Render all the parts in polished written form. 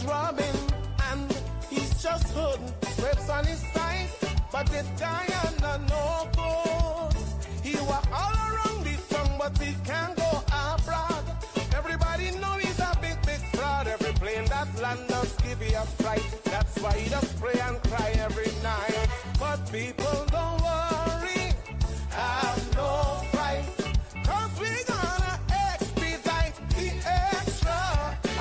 robbing, and he's just hooding, scrapes on his side, but this guy under no good. He walk all around the tongue, but he can't go abroad. Everybody know he's a big, big fraud. Every plane that land does give you a fright. That's why he does pray and cry every night. But people don't worry, have no fright, 'cause we gonna expedite the extra.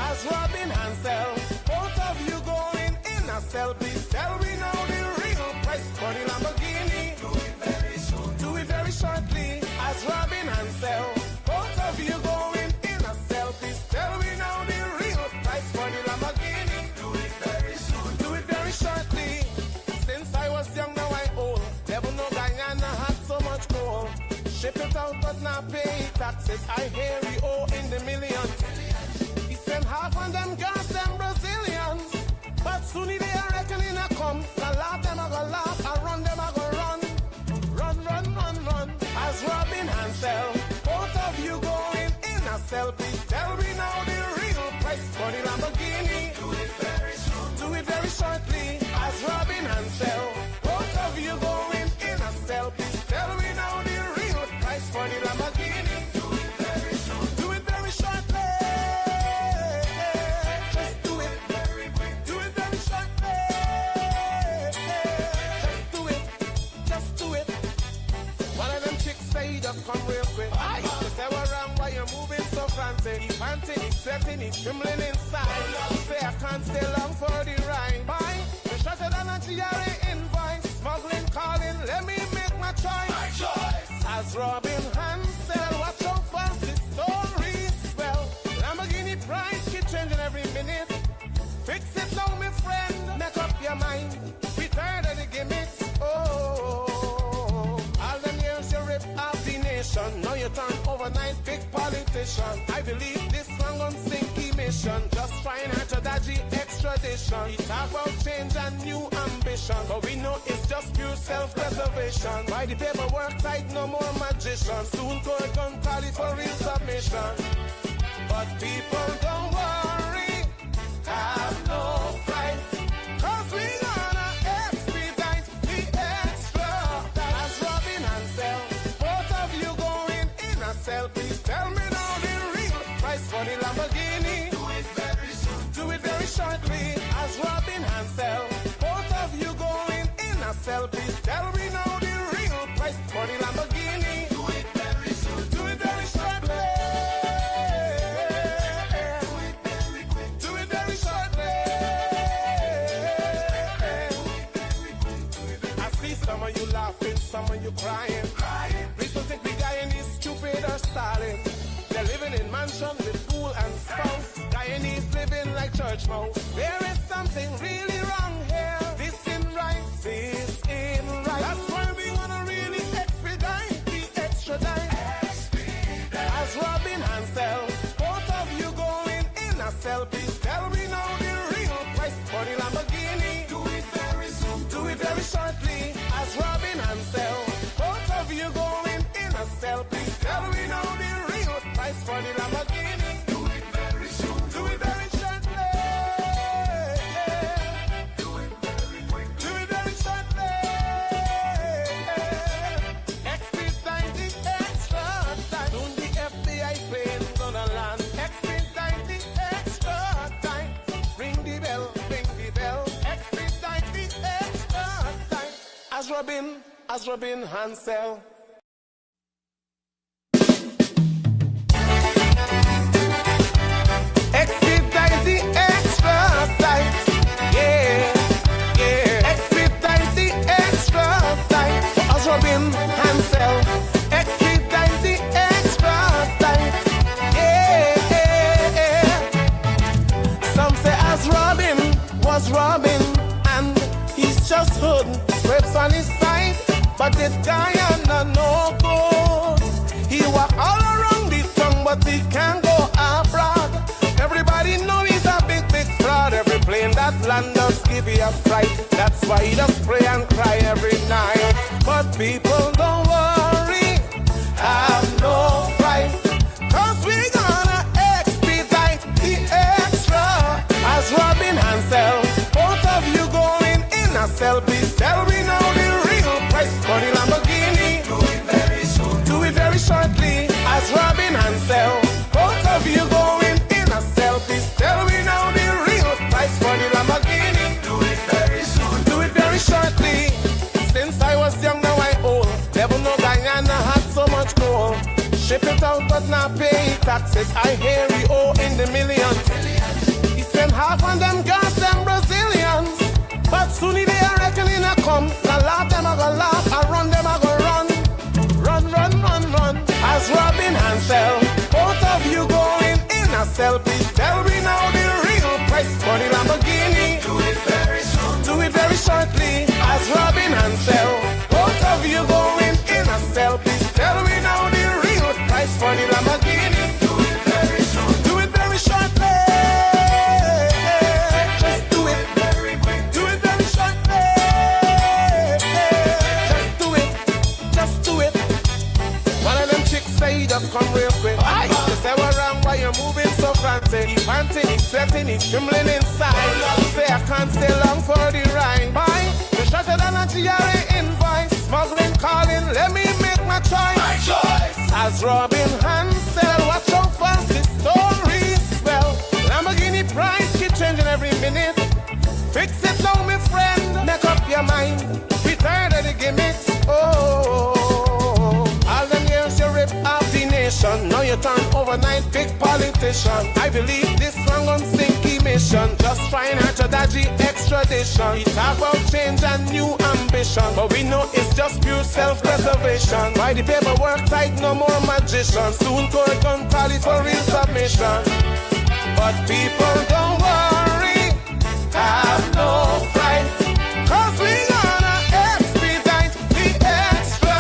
As Robin and Sell, both of you going in a cell. Please tell me now the real price for the Lamborghini. Do it very soon. Do it very shortly. As Robin and Sell, both of you going in a cell. Please tell me now the real price for the Lamborghini. Do it very soon. Do it very shortly. Since I was young, now I old. Never know Guyana had so much gold. Ship it out but not pay taxes. I hear we owe in the millions. He spent half on them girls, them Brazilians. But soon they are reckoning a come. I laugh them, I go laugh. I run them, I go run. Run, run, run, run. As Robin and Sell, both of you going in a cell. Please tell me now the real price for the Lamborghini. Do it very soon. Do it very shortly. As Robin and Sell, both of you going in a cell. Please tell me now the real price for the Lamborghini. Do it very soon. Do it very shortly. Just do it very quick. Do it very shortly. Just do it. Just do it. One of them chicks say he just come real quick. They say what wrong, why you moving so frantic? He panting, he sweating, he trembling inside. He say I can't stay long for the ride. Bye. They shorter than a GRA invoice. Smuggling, calling, let me make my choice. My choice. As Robin Hansel, watch how fast the story spell. Lamborghini price keep changing every minute. Fix it now, my friend. Make up your mind. We tired of the gimmicks. Oh, all them years you rip off the nation. Now you turn overnight big politician. I believe this song on Sinky mission. Just trying hard to dodgy extradition. He talk about change and new ambition, but we know it's just pure self-preservation. Why the paperwork tight, no more magician. Soon court gun call it for real submission. But people don't worry, have no fright, 'cause we gonna expedite the extra. As Robin and Sell, both of you going in a cell. Please tell me now the real price for the Lamborghini. Do it very soon. Do it very shortly. As Robin and Sell, both of you going in a cell. Please tell me now the real price for the Lamborghini. Do it very soon. Do it very shortly. Do it very quick. Do it very shortly. I see some of you laughing, some of you crying. Please don't think we Guyanese stupid or stalling. They're living in mansion with pool and spouse. Guyanese living like church mouse. There is something really wrong here. This ain't right. This ain't right. That's why we wanna really expedite the extra dime. As Robin and Sell, both of you going in a cell. Please tell me now the real price for the Lamborghini. Do it very soon. Do it very shortly. As Robin and Sell, both of you going in a cell. Please tell me now the real price for the Lamborghini. Do it very soon. Do it very shortly. Do it very quick. Do it very shortly. Expedite the extra time. Soon the FBI plane gonna land. Expedite the extra time. Ring the bell, ring the bell. Expedite the extra time. As Robin Hansel. Expedite the extra tight, yeah, yeah. Expedite the extra tight. As Robin Hansel, expedite the extra tight, yeah, yeah. Some say as Robin was Robin, and he's just hooding, scrapes on his side, but this guy under no good. He walk all around the tongue, but he can't go abroad. Everybody know he's a big, big fraud. Every plane that land does give you a fright. That's why he does pray and cry every night. But people don't worry, have no fright, 'cause we gonna expedite the extra. As Robin Ship it out but not pay taxes. I hear we owe in the millions. He spend half on them gas, them Brazilians. But soon they are reckoning a come. The laugh them a go laugh, I run them a go run. Run, run, run, run. As Robin Hansel, both of you going in a cell. Please tell me now the real price for the Lamborghini. Do it very soon. Do it very shortly. As Robin Hansel, both of you going in a cell. Please tell me now the real price for the Lamborghini. Do it very soon. Do it very shortly. Just do it very quick. Do it very shortly. Just do it. Just do it. One of them chicks say he just come real quick. They say we're wrong, why you're moving so frantic. He panting, he's sweating, he's trembling inside. He say I can't stay long for the ride. Bye, the shorter than a GRA invoice. Smuggling, calling, let me make my choice. My choice. As Robin Hansel, watch how fast this story swell. Lamborghini price keep changing every minute. Fix it now, my friend. Make up your mind. We tired of the gimmicks. Oh. All them years you rip off the nation. Now you turn overnight big politician. I believe this one gon' sink emission. Just trying hard to dodgy extradition. We talk about change and new ambition, but we know it's just pure self-preservation. Why the paperwork tight, no more magician. Soon court gon' call it for real submission. But people don't worry, have no fright, 'cause we gonna expedite the extra.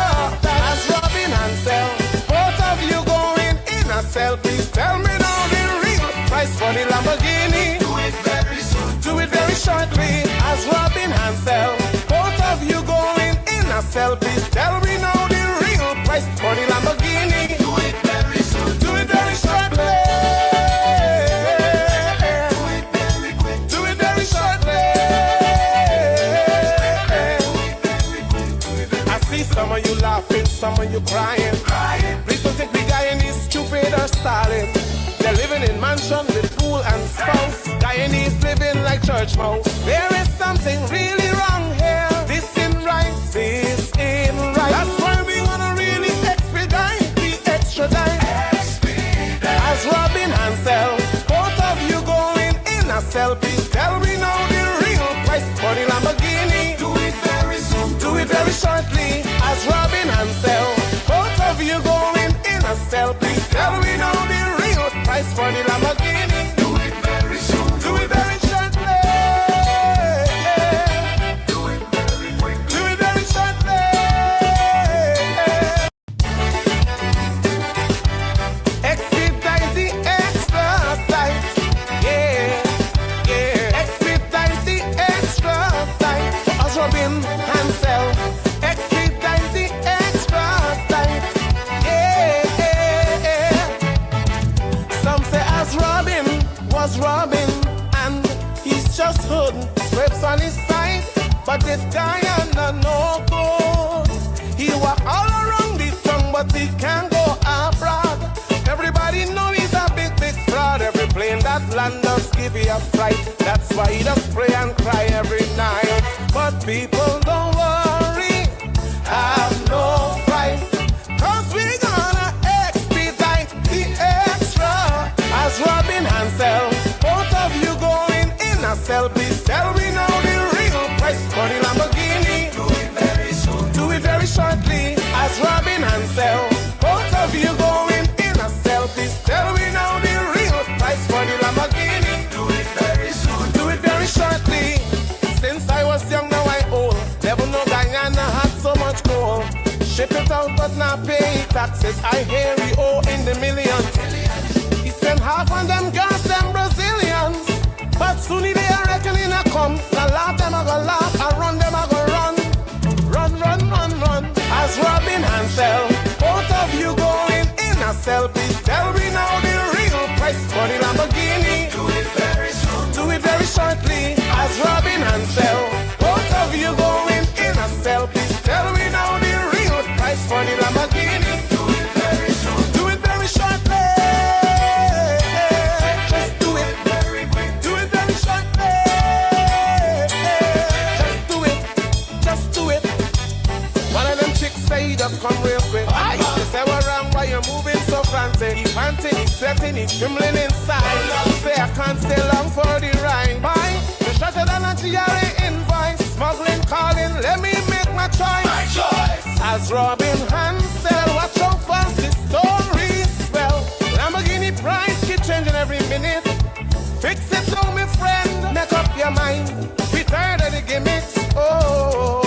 As Robin Hansel, both of you going in a cell. Please tell me now the real price for the Lamborghini. Do it very soon. Do it very shortly. As Robin Hansel, both of you going in a cell. Please tell me now the real price for the Lamborghini. Do it very soon. Do it very shortly. Some of you laughing, some of you crying. Please don't think the Guyanese stupid or stalling. They're living in mansion with pool and spouse. Guyanese living like church mouse. There is something really wrong here. This ain't right, this ain't right. That's why we wanna really expedite the extra dime. As Robin Hansel, both of you going in a cell. Please tell me now the real price for the Lamborghini. Do it very soon. Do it very shortly. As Robin Hansel, both of you going in a cell. Please tell me now the real price for the Lamborghini. Do it very soon. Do it very shortly. Do it very quick. Do it very shortly. Expedite the extra tight. Yeah, yeah. Expedite the extra tight. As Robin Hansel. Was Robin and he's just hooding scrapes on his side, but this guy no good. He walk all around the tongue, but he can't go abroad. Everybody know he's a big fraud. Every plane that land does give you a fright. That's why he does pray and cry every night. But people don't worry, have no fright, 'cause we gonna expedite the extra. As Robin Hansel, both of you going in a cell. Please tell me now the real price for the Lamborghini. Do it very soon. Do it very shortly. As Robin Hansel, both of you going in a cell. Please tell me now the real price for the Lamborghini. Do it very soon. Do it very shortly. Since I was young, now I old. Never know Guyana had so much gold. Ship it out but not pay taxes. I hear we owe in the millions. Spend half on them gas, them Brazilians. But soon they are reckoning a come. The laugh them a go laugh, I run them a go run. Run, run, run, run. As Robin Hansel, both of you going in a cell. Please tell me now the real price for the Lamborghini. Do it very soon. Do it very shortly. As Robin Hansel, both of you going in a cell. Please tell me now the real price for the Lamborghini. Do it very soon. Do it very shortly. Just come real quick. They say we're wrong, why you're moving so getting it trembling inside. Say I can't stay long for the ride. Why? The shorter than a GRA invoice. Smuggling, calling, let me make my choice. My choice. As Robin Hansel, watch how fast the story swell. Lamborghini price keep changing every minute. Fix it now, my friend. Make up your mind. We tired of the gimmicks. Oh,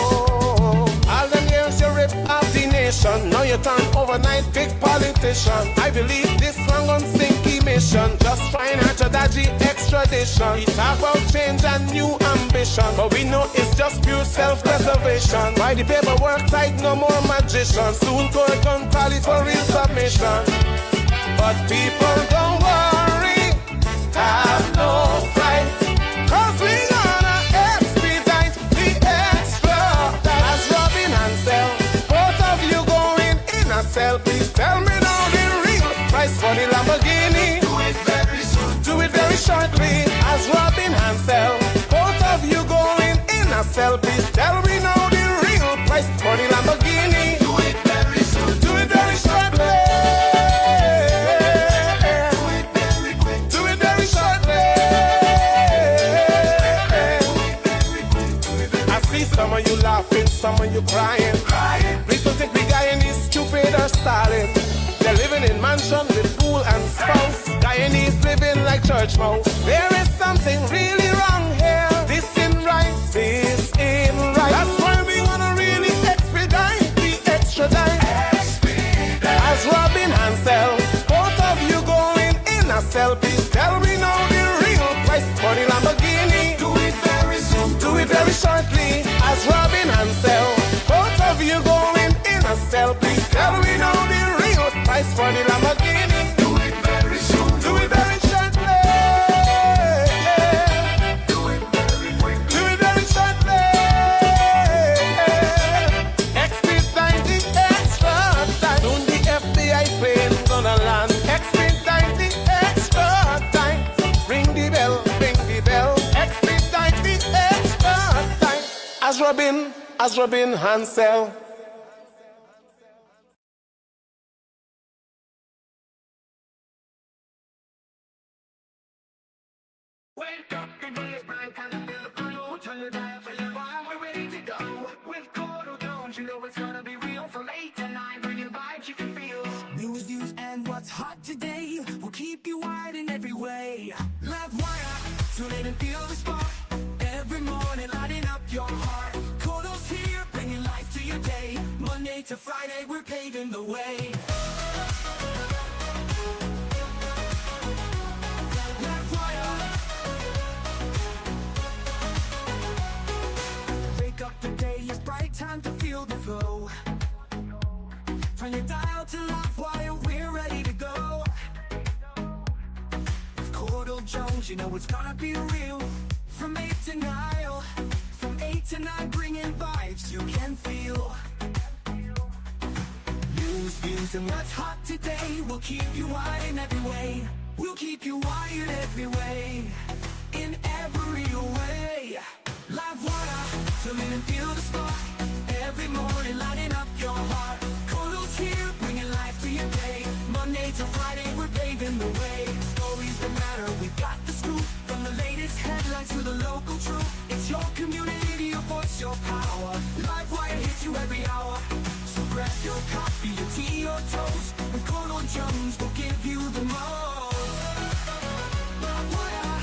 all them years you rip off the nation. Now you turn overnight big politician. I believe this one gon' sink mission. Just trying hard to dodgy extradition. We talk about change and new ambition, but we know it's just pure self-preservation. Why the paperwork tight, no more magician. Soon court gon' call it for real submission. But people don't worry, have no fright, 'cause we gonna expedite the extra. As Robin Hansel, both of you going in a cell. Please tell me now the real price for the Lamborghini. Do it very soon. Do it very shortly. As Robin Hansel, both of you going in a cell. Please tell me now the real price for the Lamborghini. Do it very soon. Do it very shortly. Some of you laughing, some of you crying. Please don't think we Guyanese stupid or stalling. They're living in mansion with pool and spouse. Guyanese living like church mouse. There is something really wrong here. This ain't right, this ain't right. That's why we wanna really expedite the extra time. As Robin Hansel, both of you going in a cell. Please tell me now the real price for the Lamborghini. Do it very soon. Do it very shortly. As Robin Hansel, both of you going in a cell. Please tell me now the real price for the Lamborghini. Do it very soon. Do it very shortly. Do it very quick. Do it very shortly. Expedite the extra time. Soon the FBI plane gonna land. Expedite the extra time. Ring the bell, ring the bell. Expedite the extra time. As Robin Hansel. Wake up, the day is bright, kind of feel the blue. Turn your dial for your vibe, we're ready to go. With Courdel Jones, you know it's gonna be real. From 8 to 9, bringing vibes you can feel. News, and what's hot today will keep you wide in every way. Livewire, tune in and feel the spark. Every morning, lighting up your heart. Courdel's here, bringing life to your day. Monday to Friday, we're paving the way. Livewire. Wake up, the day is bright, time to feel the flow. Turn your dial to Livewire, we're ready to go. With Courdel Jones, you know it's gonna be real. From 8 to 9, from 8 to 9, bringing vibes you can feel. News, views, and what's hot today will keep you wired in every way. We'll keep you wired every way, in every way. Livewire, tune in and feel the spark. Every morning, lighting up your heart. Courdel's here, bringing life to your day. Monday to Friday, we're paving the way. Stories that matter, we've got the scoop. From the latest headlines to the local truth, it's your community, your voice, your power. Livewire hits you every hour. So grab your coffee, your tea, or toast, and Courdel Jones will give you the most. Livewire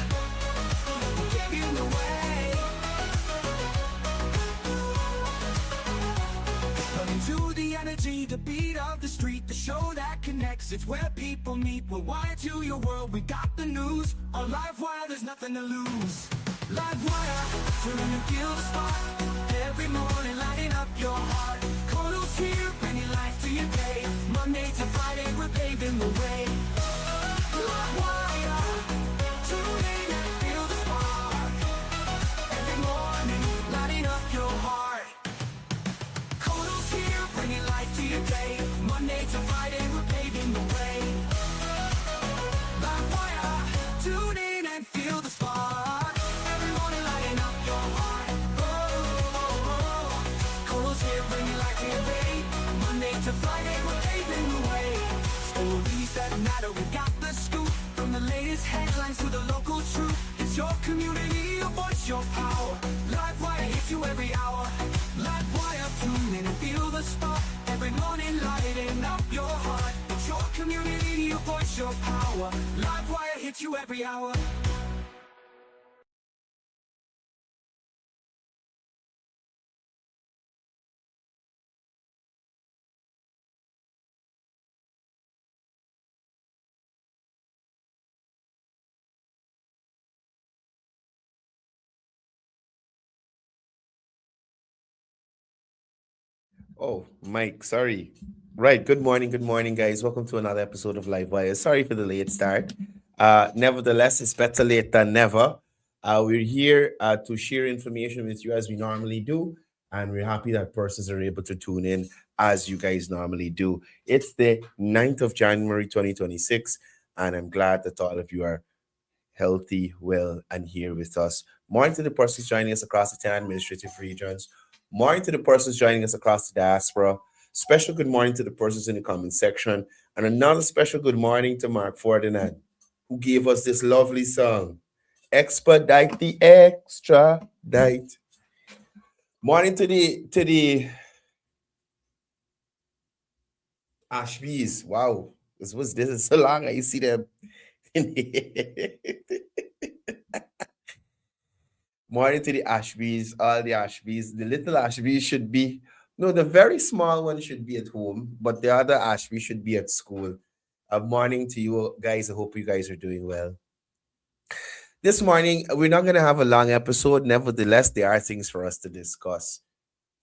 will give you the way. Running to the energy, the beat of the street, the show that connects. It's where people meet. We're wired to your world, we got the news. On Livewire, there's nothing to lose. Livewire, tune in and feel the spark. Every morning, lighting up your heart. Courdel's here, bringing life to your day. Monday to Friday, we're paving the way. Livewire, tune in and feel the spark. Every morning, lighting up your heart. Courdel's here, bringing life to your day. Monday to Friday, we're paving the way. Livewire, tune in and feel the spark. Every morning, lighting up your heart. Courdel's here, bringing life to your day. Monday to Friday, we're paving the way. Stories that matter, we got the scoop. the latest headlines to the local truth. It's your community, your voice, your power. Livewire hits you every hour. Livewire, tune in and feel the spark. Every morning lighting up your heart. It's your community, your voice, your power. Livewire hits you every hour. Oh, Mike, sorry. Right. Good morning, guys. Welcome to another episode of Livewire. Sorry for the late start. Nevertheless, it's better late than never. We're here to share information with you as we normally do, and we're happy that persons are able to tune in as you guys normally do. It's the 9th of January 2026, and I'm glad that all of you are healthy, well, and here with us. Morning to the persons joining us across the 10 administrative regions. Morning to the persons joining us across the diaspora. Special good morning to the persons in the comment section. And another special good morning to Mark Ferdinand, who gave us this lovely song, Expedite the Extradite. Morning to the Ashbees. Wow. This is so long. I see them. Morning to the Ashbys, all the Ashbys. The little Ashbys should be, no, the very small one should be at home, but the other Ashby should be at school. Morning to you guys. I hope you guys are doing well. This morning, we're not going to have a long episode. Nevertheless, there are things for us to discuss,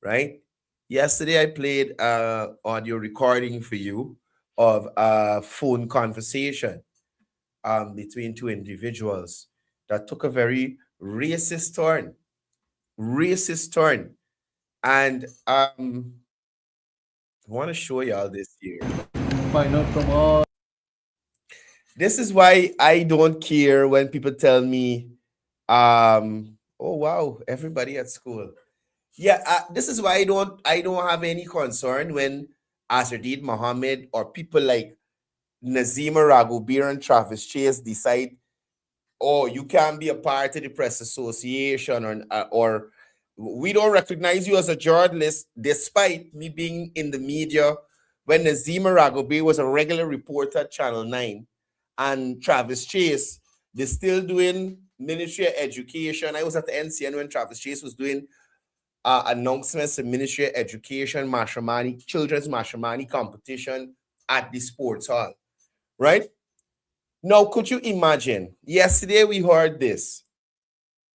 right? Yesterday, I played audio recording for you of a phone conversation between two individuals that took a very racist turn. Racist turn. And I want to show y'all this here. Find out from all. This is why I don't care when people tell me, oh wow, everybody at school. Yeah, this is why I don't have any concern when Azardid Mohammed or people like Nazima Raghubir and Travis Chase decide, oh, you can't be a part of the press association, or we don't recognize you as a journalist, despite me being in the media when Nazima Raghubir was a regular reporter at Channel 9 and Travis Chase, they're still doing Ministry of Education. I was at the NCN when Travis Chase was doing announcements of Ministry of Education, Mashramani, children's Mashramani competition at the sports hall, right? Now, could you imagine? Yesterday we heard this.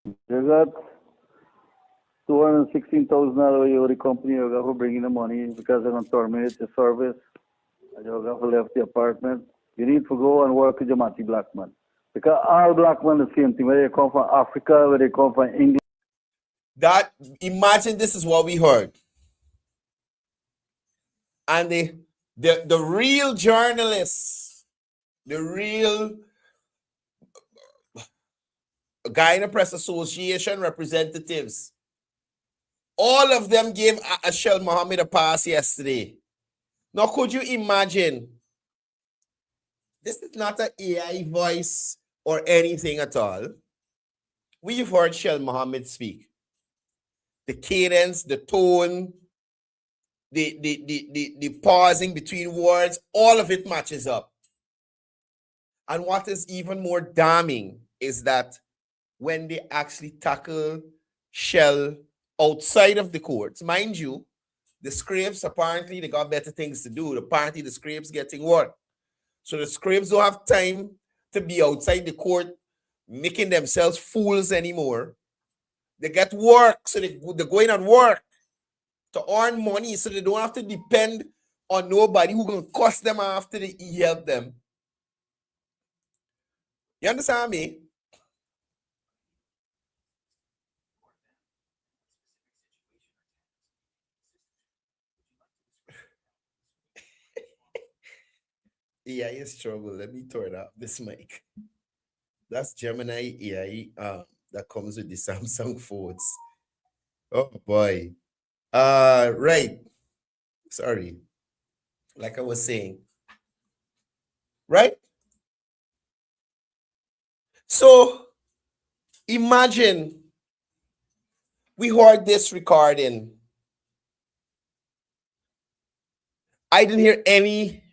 They got $216,000 euro the company you got for bringing the money because they're going to terminate the service. And you got to left the apartment. You need to go and work with Jamati black man. Because all black men the same thing, whether they come from Africa, whether they come from England. Imagine this is what we heard. And the real journalists, the real Guyana Press Association representatives, all of them gave Ashel Mohammed a pass yesterday. Now, could you imagine? This is not an AI voice or anything at all. We've heard Shel Mohammed speak. The cadence, the tone, the pausing between words, all of it matches up. And what is even more damning is that when they actually tackle Shell outside of the courts, mind you, the Scrapes, apparently they got better things to do. Apparently the Scrapes getting work. So the Scrapes don't have time to be outside the court making themselves fools anymore. They get work, so they're going on work to earn money, so they don't have to depend on nobody who can cost them after they help them. You understand me? AI struggle. Let me turn up this mic. That's Gemini AI that comes with the Samsung phones. Oh boy. Right. Sorry. Like I was saying. Right? So imagine we heard this recording. I didn't hear any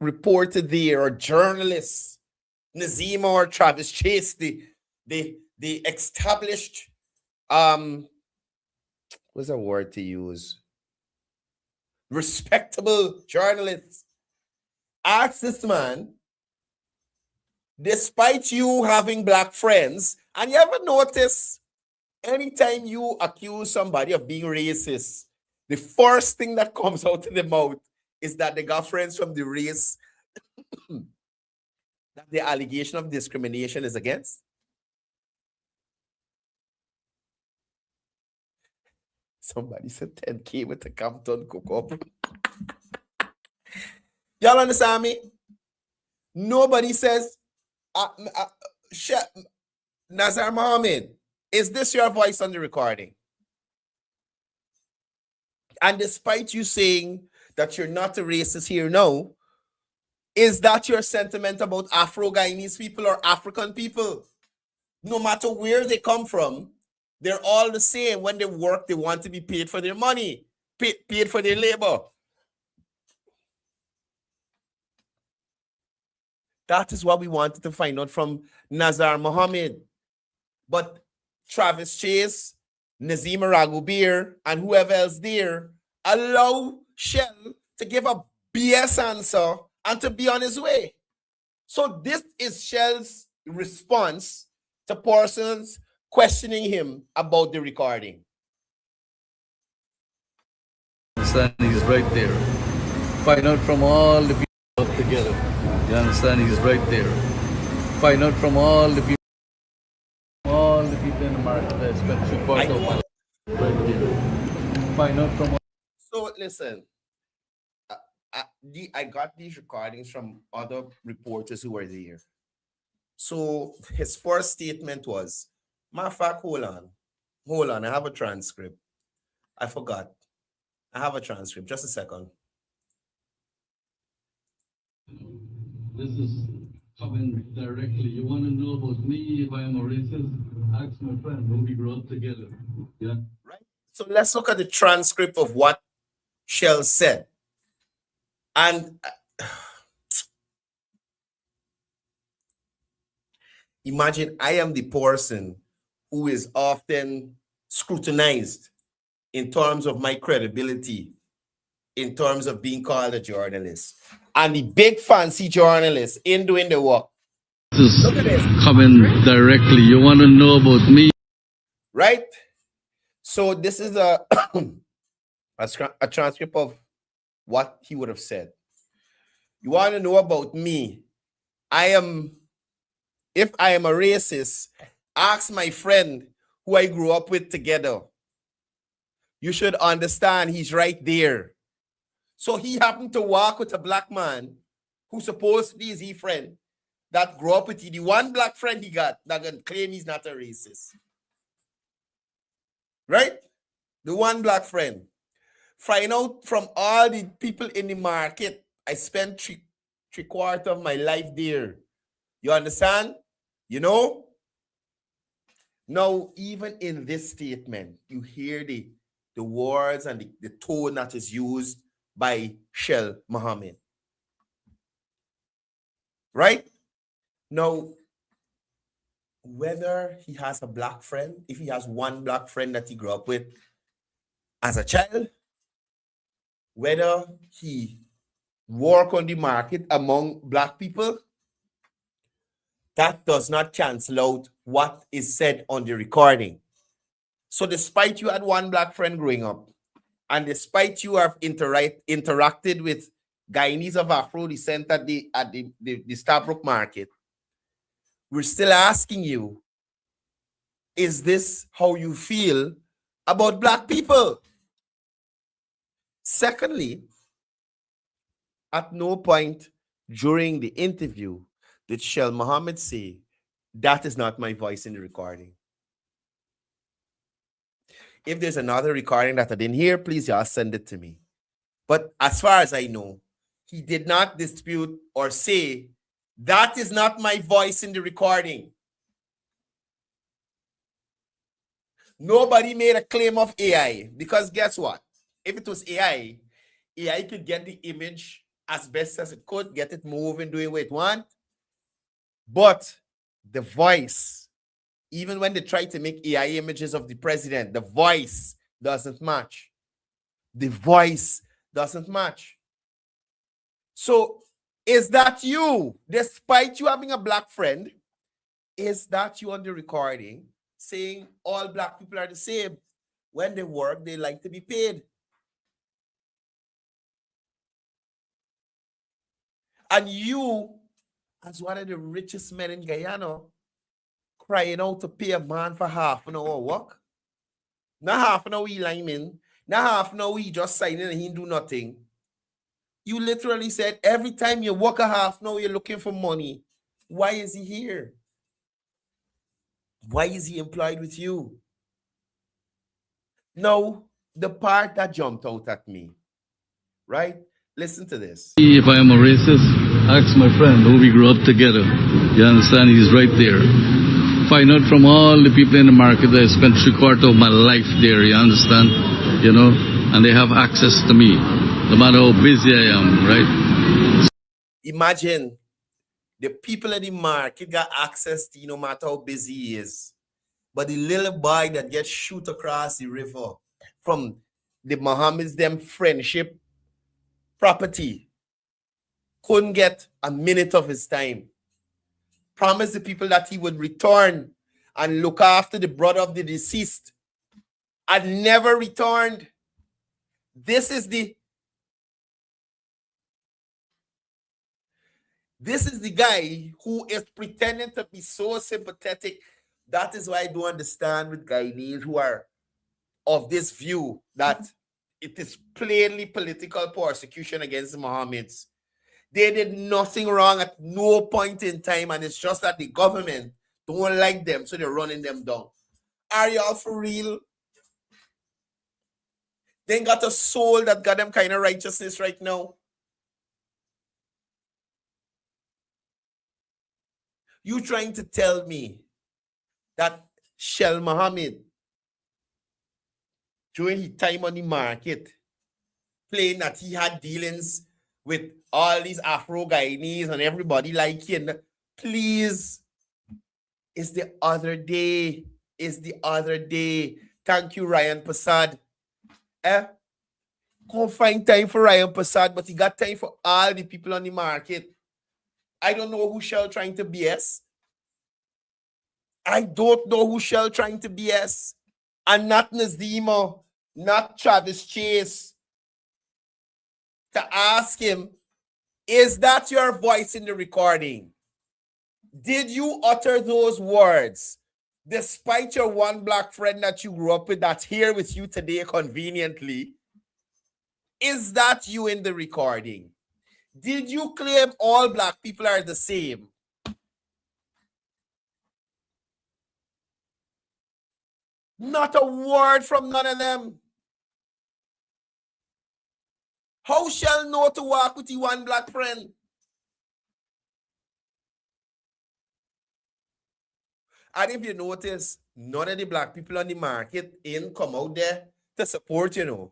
reporter there or journalists, Nazima or Travis Chase, the established what's a word to use? Respectable journalists. Ask this man, despite you having black friends, and you ever notice anytime you accuse somebody of being racist, the first thing that comes out of the mouth is that they got friends from the race that the allegation of discrimination is against. Somebody said 10K with the Compton cook up. Y'all understand me? Nobody says, Nazar Mohammed, is this your voice on the recording? And despite you saying that you're not a racist here now, is that your sentiment about Afro-Guyanese people or African people? No matter where they come from, they're all the same. When they work, they want to be paid for their money, paid for their labor. That is what we wanted to find out from Nazar Mohammed. But Travis Chase, Nazima Raghubir, and whoever else there allow Shell to give a BS answer and to be on his way. So this is Shell's response to persons questioning him about the recording. Understand he's right there. Find out from all the people together. You understand he's right there. Find out from all the people in the market, especially part of my life, right there. Find out from all. So listen, I got these recordings from other reporters who were there. So his first statement was, matter of fact, hold on, I have a transcript. I forgot. I have a transcript. Just a second. This is coming directly. You want to know about me if I am a racist? Ask my friend who we grew up together. Yeah. Right. So let's look at the transcript of what Shell said. And imagine I am the person who is often scrutinized in terms of my credibility, in terms of being called a journalist. And the big fancy journalist in doing the work. Look at this. Coming directly. You want to know about me? Right? So this is a transcript of what he would have said. You want to know about me? If I am a racist, ask my friend who I grew up with together. You should understand he's right there. So he happened to walk with a black man who supposedly is his friend that grew up with the one black friend he got that can claim he's not a racist. Right? The one black friend. Find out from all the people in the market. I spent three quarters of my life there. You understand? You know? Now, even in this statement, you hear the words and the tone that is used by Shell Mohammed. Right? Now, whether he has a black friend, if he has one black friend that he grew up with as a child, whether he work on the market among black people, that does not cancel out what is said on the recording. So despite you had one black friend growing up, and despite you have interacted with Guyanese of Afro descent at the Starbrook market, we're still asking you, is this how you feel about black people? Secondly, at no point during the interview did Shell Mohammed say, that is not my voice in the recording. If there's another recording that I didn't hear, please just send it to me. But as far as I know, he did not dispute or say, that is not my voice in the recording. Nobody made a claim of AI because guess what? If it was AI could get the image as best as it could, get it moving, doing what it want. But the voice, even when they try to make AI images of the president, the voice doesn't match. The voice doesn't match. So is that you, despite you having a black friend, is that you on the recording saying all black people are the same? When they work, they like to be paid. And you, as one of the richest men in Guyana, crying out to pay a man for half an hour work. Not half an hour he lineman, not half an hour he just signing and he do nothing. You literally said every time you work a half an hour, you're looking for money. Why is he here? Why is he employed with you? Now, the part that jumped out at me, right? Listen to this. If I am a racist, ask my friend who we grew up together. You understand? He's right there. Find out from all the people in the market that I spent 3/4 of my life there. You understand? You know, and they have access to me, no matter how busy I am, right? Imagine the people in the market got access to you no matter how busy he is. But the little boy that gets shoot across the river from the Mohammed's them friendship property couldn't get a minute of his time. Promised the people that he would return and look after the brother of the deceased and never returned. This is the guy who is pretending to be so sympathetic. That is why I don't understand with Guyanese who are of this view that it is plainly political persecution against the Mohammeds. They did nothing wrong at no point in time, and it's just that the government don't like them, so they're running them down. Are y'all for real? They ain't got a soul that got them kind of righteousness right now. You trying to tell me that Shell Mohammed, during his time on the market, playing that he had dealings with all these Afro-Guyanese and everybody like him? Please, it's the other day. It's the other day. Thank you, Ryan Passad. Can't find time for Ryan Passad, but he got time for all the people on the market. I don't know who Shell trying to BS. I don't know who Shell trying to BS. And not Nazima, not Travis Chase. To ask him, is that your voice in the recording? Did you utter those words despite your one black friend that you grew up with that's here with you today conveniently? Is that you in the recording? Did you claim all black people are the same? Not a word from none of them. How shall know to walk with the one black friend? And if you notice, none of the black people on the market ain't come out there to support, you know.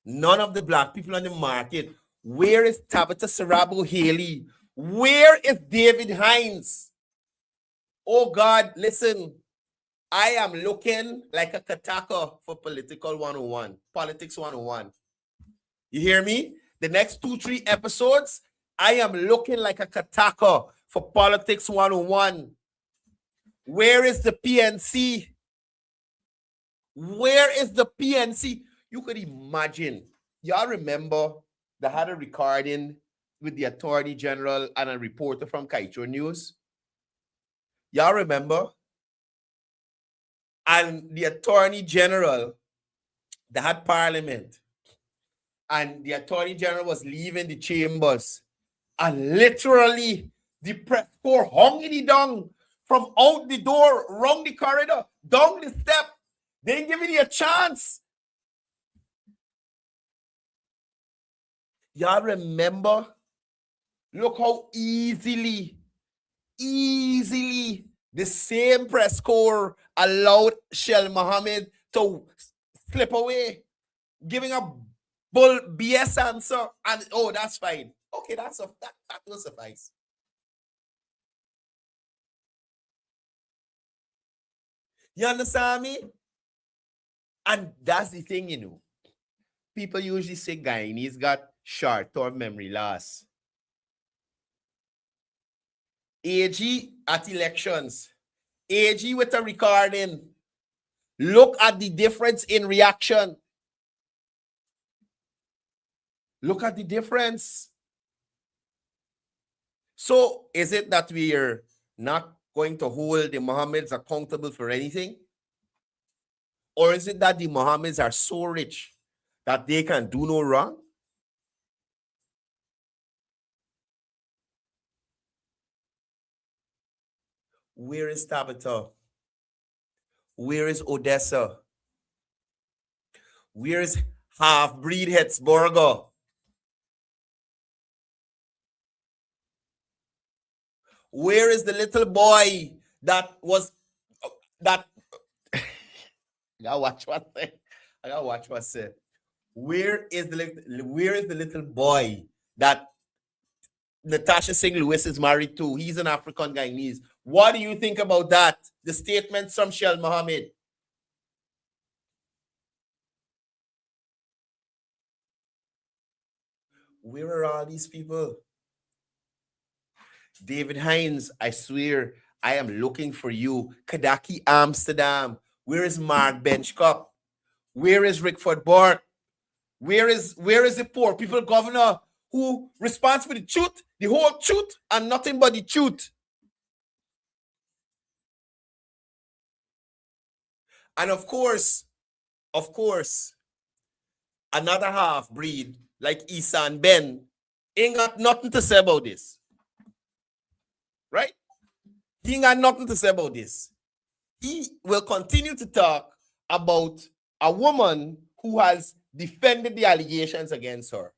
None of the black people on the market. Where is Tabitha Sarabo Haley? Where is David Hines? Oh God, listen. I am looking like a kataka for political 101, politics 101. You hear me? The next 2-3 episodes, I am looking like a kataka for politics 101. Where is the PNC? Where is the PNC? You could imagine. Y'all remember they had a recording with the Attorney General and a reporter from Kaito News? Y'all remember? And the Attorney General, they had Parliament. And the Attorney General was leaving the chambers. And literally, the press corps hung in the dung from out the door, round the corridor, down the step. They ain't giving you a chance. Y'all remember? Look how easily The same press corps allowed Shell Mohammed to slip away, giving a bull BS answer, and oh, that's fine. Okay, that will suffice. You understand me? And that's the thing, you know. People usually say Guyanese got short-term memory loss. AG at elections. AG with a recording. Look at the difference in reaction. Look at the difference. So, is it that we are not going to hold the Mohammeds accountable for anything? Or is it that the Mohammeds are so rich that they can do no wrong? Where is Tabitha? Where is Odessa? Where is half-breed Hetzberger? Where is the little boy that was that? I gotta watch what say. I gotta watch what say. Where is the little boy that Natasha Singh Lewis is married to? He's an African Guyanese. What do you think about that? The statements from Shell Mohammed. Where are all these people? David Hines, I swear, I am looking for you. Kadaki Amsterdam. Where is Mark Benchcup? Where is Rickford Bork? Where is the poor people governor who responds for the truth, the whole truth, and nothing but the truth? And of course, another half breed like Isan Ben ain't got nothing to say about this. Right? He ain't got nothing to say about this. He will continue to talk about a woman who has defended the allegations against her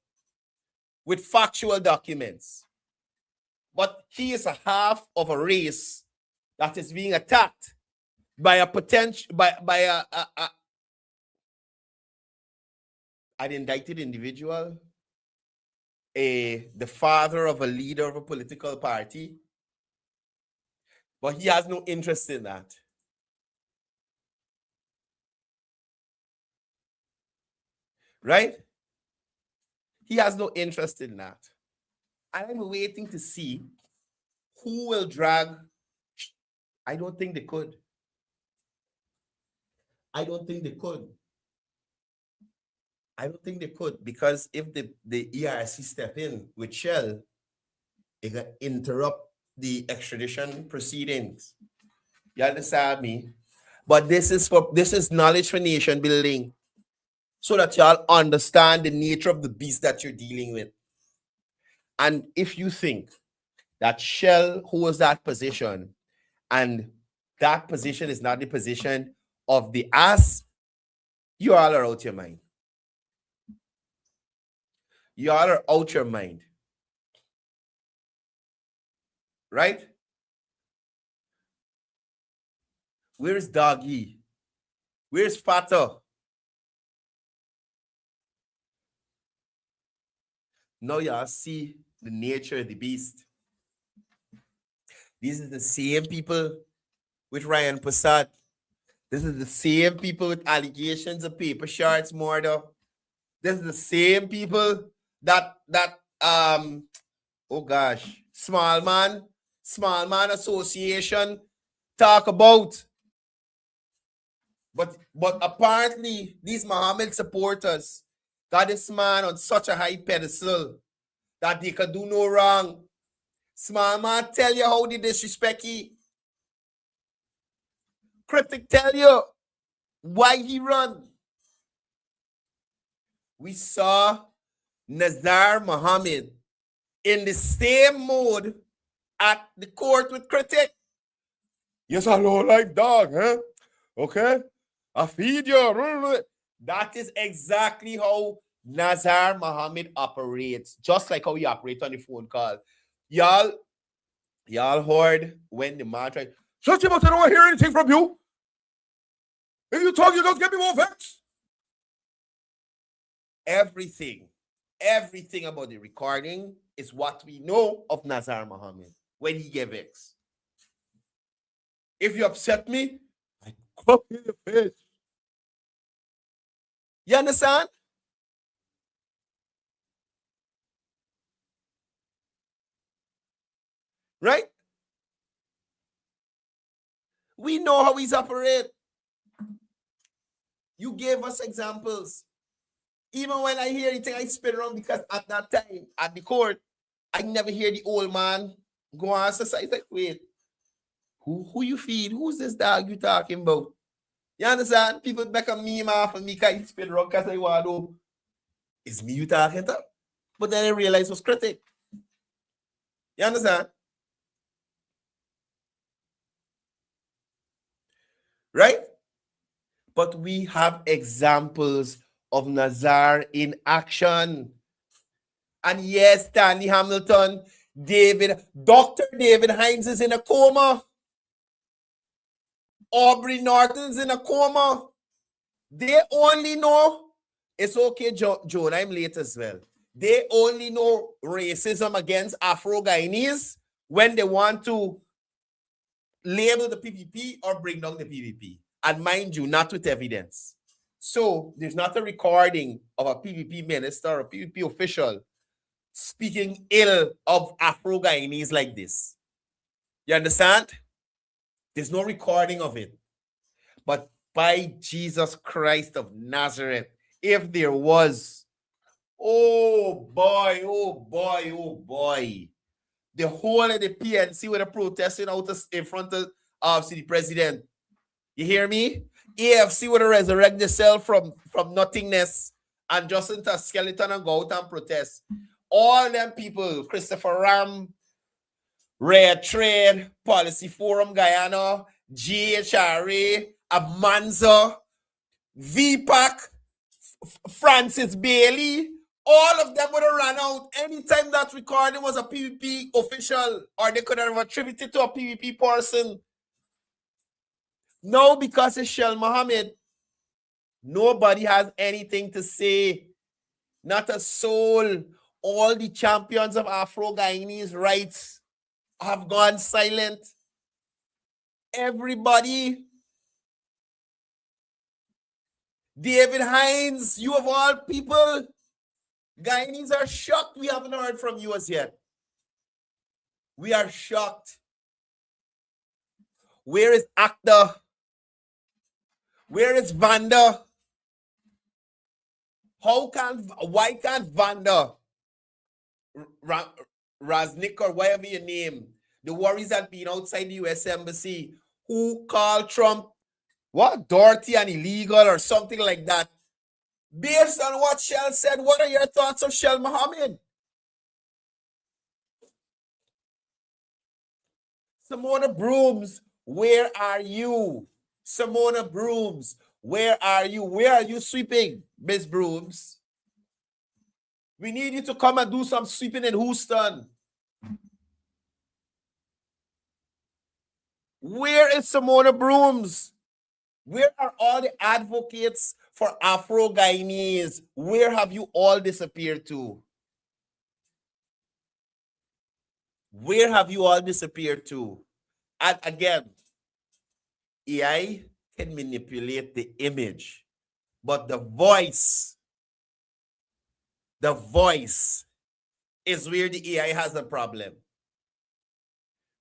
with factual documents. But he is a half of a race that is being attacked by a potential by an indicted individual, the father of a leader of a political party. But he has no interest in that. Right? He has no interest in that. I'm waiting to see who will drag. I don't think they could. I don't think they could because if the ERC step in with Shell, it can interrupt the extradition proceedings. You understand me? But this is knowledge for nation building, so that y'all understand the nature of the beast that you're dealing with. And if you think that Shell holds that position, and that position is not the position of the ass, you all are out your mind. You all are out your mind. Right? Where's Doggy? Where's Fata? Now y'all see the nature of the beast. These are the same people with Ryan Passat. This is the same people with allegations of paper shards murder. This is the same people that oh gosh, Small Man Association talk about. But apparently these Mohammed supporters got this man on such a high pedestal that they could do no wrong. Small Man tell you how they disrespect he. Critic tell you why he run. We saw Nazar Mohammed in the same mode at the court with Critic. Yes, I low life dog, huh? Okay, I feed you. That is exactly how Nazar Mohammed operates, just like how he operates on the phone call. Y'all heard when the man tried. Shut your mouth, I don't want to hear anything from you. If you talk, you just get me more vexed. Everything about the recording is what we know of Nazar Muhammad when he gave X. If you upset me, I crop in your face. You understand? Right? We know how he's operate. You gave us examples. Even when I hear anything, I spin around because at that time, at the court, I never hear the old man go on society. Like, wait, who you feed? Who's this dog you talking about? You understand? People back a meme off of me because I spin around because I want to know, it's me you talking to? But then I realized it was critic. You understand? Right? But we have examples of Nazar in action. And yes, Stanley Hamilton, Dr. David Hines is in a coma. Aubrey Norton's in a coma. They only know, it's okay, Joan, I'm late as well. They only know racism against Afro-Guyanese when they want to label the PPP or bring down the PPP. And mind you, not with evidence. So there's not a recording of a PPP minister or a PPP official speaking ill of Afro-Guyanese like this. You understand? There's no recording of it. But by Jesus Christ of Nazareth, if there was, oh boy, the whole of the PNC were protesting out in front of the president. You hear me? AFC would resurrect themselves from nothingness and just into a skeleton and go out and protest. All them people, Christopher Ram, Red Trade, Policy Forum Guyana, GHRA, Amanza, VPAC, Francis Bailey, all of them would have run out anytime that recording was a PVP official, or they could have attributed to a PVP person. No, because it's Shell Muhammad, nobody has anything to say. Not a soul. All the champions of Afro-Guyanese rights have gone silent. Everybody. David Hines, you of all people, Guyanese are shocked we haven't heard from you as yet. We are shocked. Where is Actor? Where is Vanda? Why can't Vanda, Raznik or whatever your name, the worries that been outside the US Embassy, who called Trump, what, dirty and illegal or something like that? Based on what Shell said, what are your thoughts of Shell Muhammad? Simona Brooms, where are you? Simona Brooms, where are you? Where are you sweeping, Miss Brooms? We need you to come and do some sweeping in Houston. Where is Simona Brooms? Where are all the advocates for Afro-Guyanese? Where have you all disappeared to? Where have you all disappeared to? And again, AI can manipulate the image, but the voice is where the AI has a problem.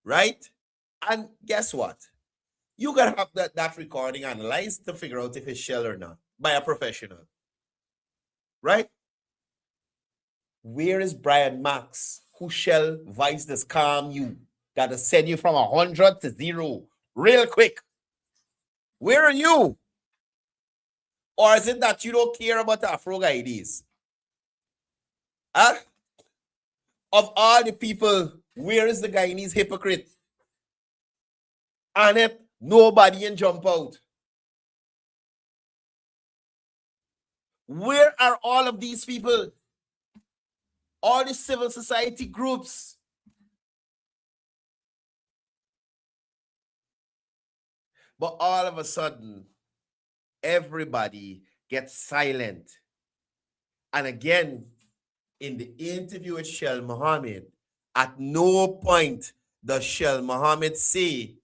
Right? And guess what? You gotta have that recording analyzed to figure out if it's Shell or not by a professional. Right? Where is Brian Max, who Shell voice this calm you? Gotta send you from 100 to 0 real quick. Where are you? Or is it that you don't care about the Afro-Guyanese? Huh? Of all the people, where is the Guyanese hypocrite? And if nobody can jump out. Where are all of these people? All the civil society groups. But all of a sudden, everybody gets silent. And again, in the interview with Shell Mohammed, at no point does Shell Mohammed say,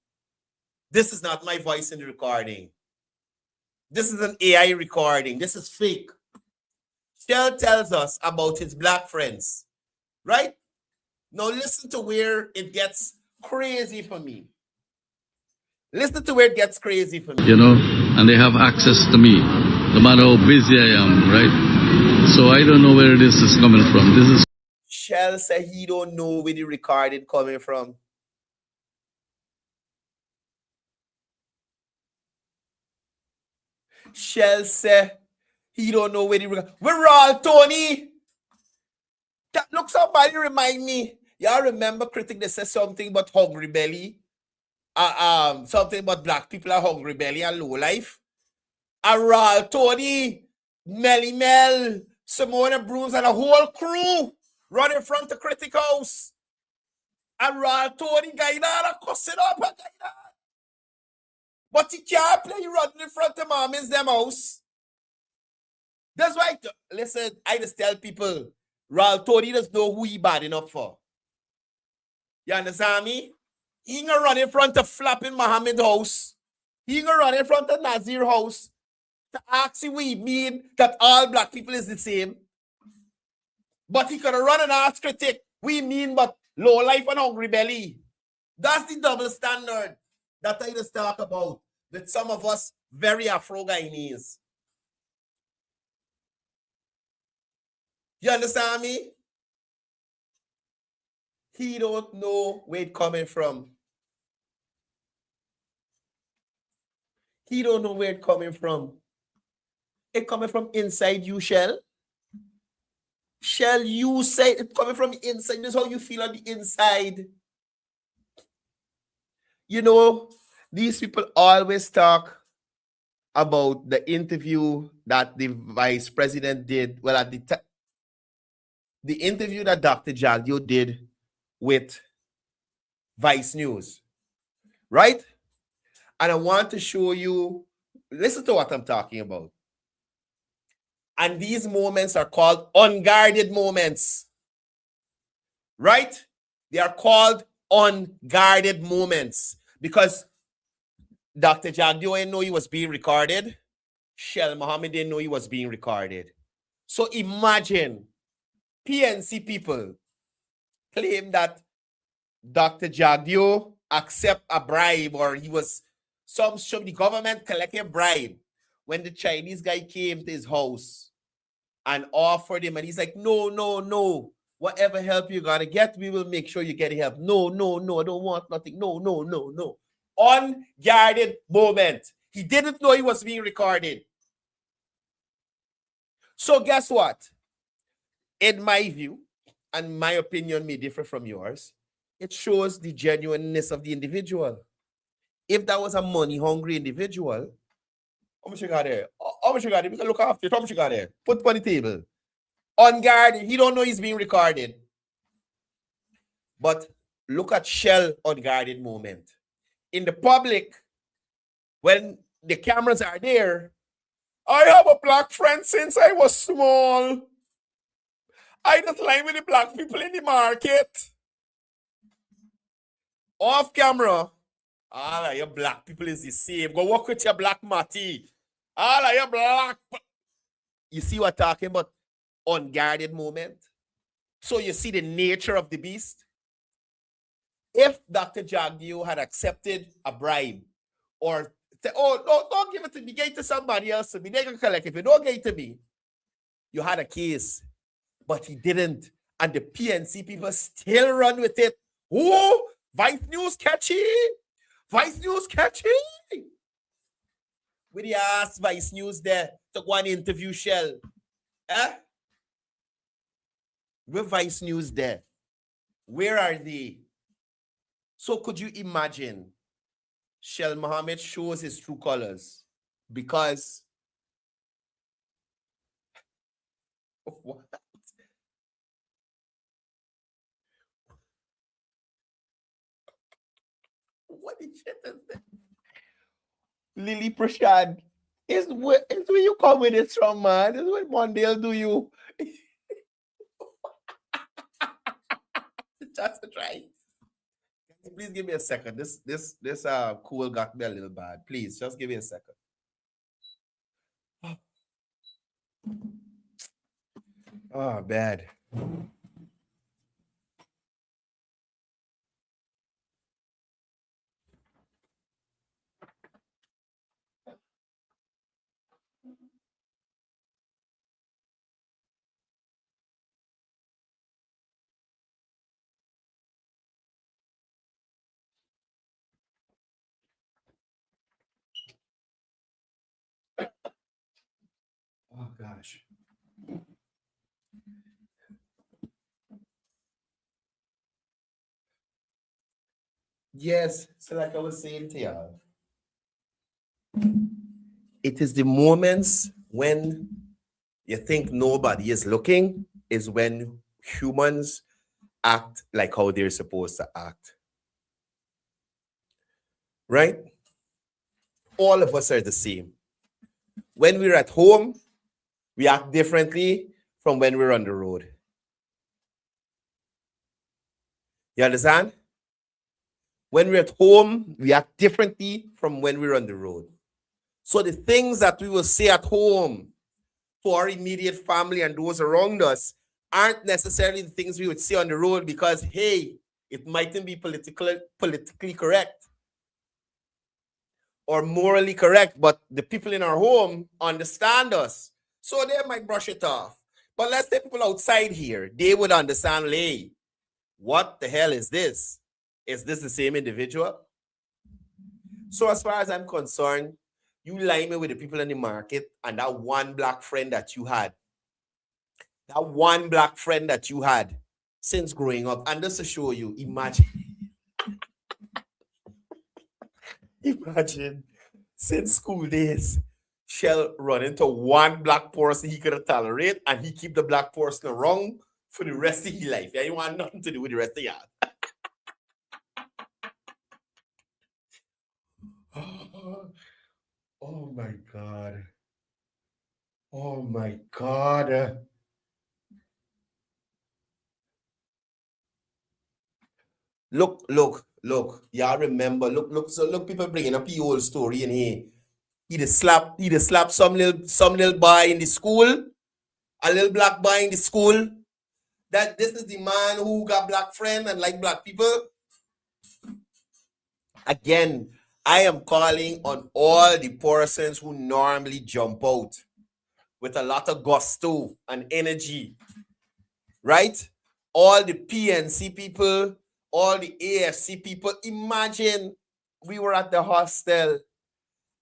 this is not my voice in the recording. This is an AI recording. This is fake. Shell tells us about his black friends, right? Now listen to where it gets crazy for me. Listen to where it gets crazy for me. You know, and they have access to me, no matter how busy I am, right? So I don't know where this is coming from. This is Shell said he don't know where the recording coming from. Shell said he don't know where the recording. We're all Tony. Look, somebody remind me. Y'all remember critic that said something about hungry belly? Something about black people are hungry belly and low life. Aral, Tony, Melly Mel, Simona Bruce, and a whole crew run in front of Critic House. Aral, Tony, guy that cussing up, guy that. But he can't play running in front of mommy's them house. That's why, listen, I just tell people, Ral Tony doesn't know who he bad enough for. You understand me? He ain't gonna run in front of flapping Muhammad house. He ain't gonna run in front of Nazir house to ask you what he mean that all black people is the same. But he could run and ask critic, we mean but low life and hungry belly. That's the double standard that I just talk about with some of us very Afro-Guyanese. You understand me? He don't know where it coming from. He don't know where it coming from. It coming from inside you, Shell. Shell, you say it coming from inside. This is how you feel on the inside. You know, these people always talk about the interview that the vice president did. Well, at the interview that Dr. Jagdio did with Vice News, right? And I want to show you, listen to what I'm talking about. And these moments are called unguarded moments, right? They are called unguarded moments because Dr. Jagdio didn't know he was being recorded. Shell Mohammed didn't know he was being recorded. So imagine PNC people claim that Dr. Jagdio accept a bribe or he was the government collecting a bribe when the Chinese guy came to his house and offered him and he's like, no. Whatever help you gotta get, we will make sure you get help. No, I don't want nothing. No. Unguarded moment. He didn't know he was being recorded. So guess what? In my view, and my opinion may differ from yours, it shows the genuineness of the individual. If that was a money-hungry individual, how much you got there? How much you got there? We can look after it. How much you got there? Put on the table. Unguarded. He don't know he's being recorded. But look at Shell unguarded moment. In the public, when the cameras are there, I have a black friend since I was small. I just line with the black people in the market. Off camera, all of your black people is the same. Go work with your black Matty. All of your black. You see what I'm talking about? Unguarded moment. So you see the nature of the beast. If Dr. Jagdio had accepted a bribe or say, oh, no, don't give it to me, give it to somebody else to me, they're going to collect it. If you don't give it to me, you had a case. But he didn't. And the PNC people still run with it. Oh, Vice News catchy. Vice News catchy. With the ass Vice News there to go and interview Shell. With Vice News there. Where are they? So could you imagine Shell Mohammed shows his true colors because of what? What the shit is that? Lily Prashad. It's where you come with it from, man. This is what Mondale do you. Just a try. Please give me a second. This cool got me a little bad. Please, just give me a second. Oh, bad. Oh gosh. Yes, so like I was saying to y'all, it is the moments when you think nobody is looking is when humans act like how they're supposed to act. Right? All of us are the same. When we're at home, we act differently from when we're on the road. You understand? When we're at home, we act differently from when we're on the road. So the things that we will say at home to our immediate family and those around us aren't necessarily the things we would say on the road because, hey, it mightn't be politically correct or morally correct, but the people in our home understand us. So they might brush it off. But let's say people outside here, they would understand, hey, what the hell is this? Is this the same individual? So as far as I'm concerned, you lie me with the people in the market and that one black friend that you had. That one black friend that you had since growing up. And just to show you, imagine since school days, Shell run into one black person he could tolerate and he keep the black person around for the rest of his life. Yeah, you want nothing to do with the rest of y'all. Oh my God. Oh my God. Look. Y'all remember, look, people bringing up the old story in here. He just slapped some little boy in the school, a little black boy in the school. That this is the man who got black friend and like black people. Again, I am calling on all the persons who normally jump out with a lot of gusto and energy, right? All the PNC people, all the AFC people. Imagine we were at the hostel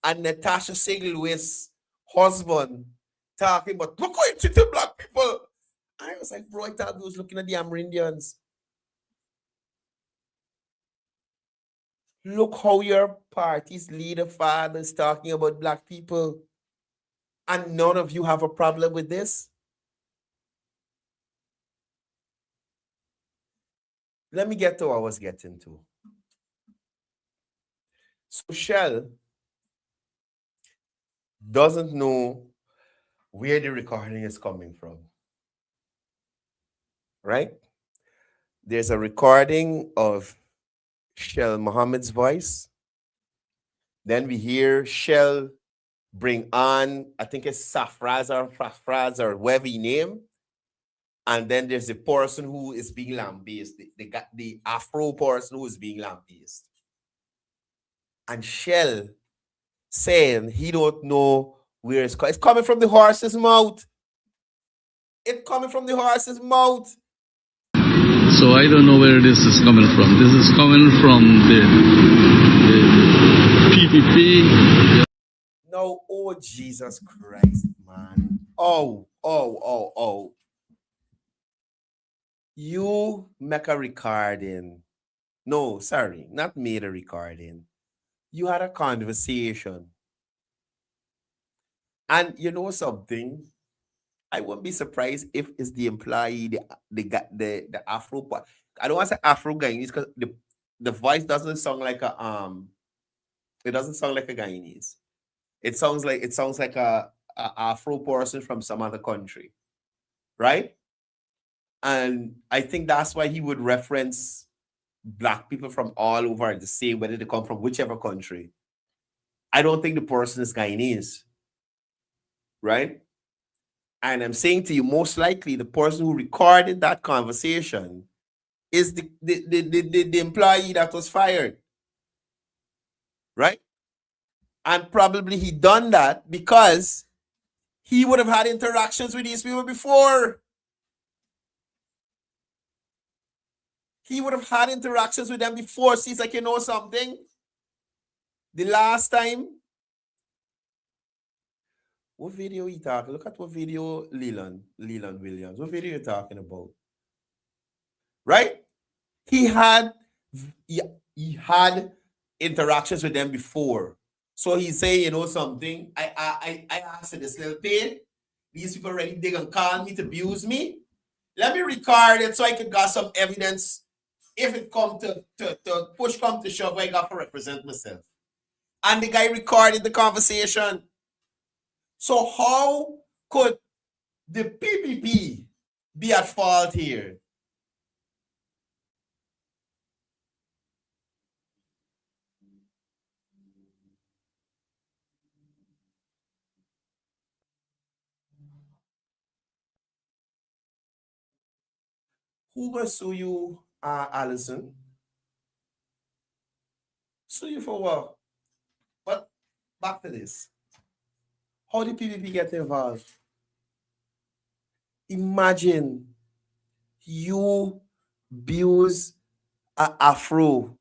and Natasha Sigelwith's husband talking about, look how you treated black people. I was like, bro, I thought he was looking at the Amerindians. Look how your party's leader father is talking about black people. And none of you have a problem with this? Let me get to what I was getting to. So Shell doesn't know where the recording is coming from. Right? There's a recording of Shell Muhammad's voice. Then we hear Shell bring on, I think it's Safraz or whatever he name. And then there's the person who is being lambasted, the Afro person who is being lambasted. And Shell saying he don't know where it's coming. It's coming from the horse's mouth. It's coming from the horse's mouth. So I don't know where this is coming from. This is coming from the PPP. No, oh Jesus Christ, man. Oh. You make a recording. No, sorry, not made a recording. You had a conversation. And you know something? I wouldn't be surprised if it's the employee, the Afro part. I don't want to say Afro Guyanese because the voice doesn't sound like a it doesn't sound like a Guyanese. It sounds like a Afro person from some other country, right? And I think that's why he would reference black people from all over the same, whether they come from whichever country. I don't think the person is Guyanese, right? And I'm saying to you, most likely the person who recorded that conversation is the employee that was fired, right? And probably he done that because he would have had interactions with these people before. He would have had interactions with them before. See, it's like, you know something? The last time, what video he talking? Look at what video Leland Williams. What video you talking about? Right? He had interactions with them before. So he's saying, you know something? I asked this little pain. These people already they gonna call me to abuse me. Let me record it so I can got some evidence. If it come to push come to shove, I got to represent myself. And the guy recorded the conversation. So how could the PPP be at fault here? Who gonna sue you, Allison? Sue you for what? But back to this. How did PPP get involved? Imagine you abuse an Afro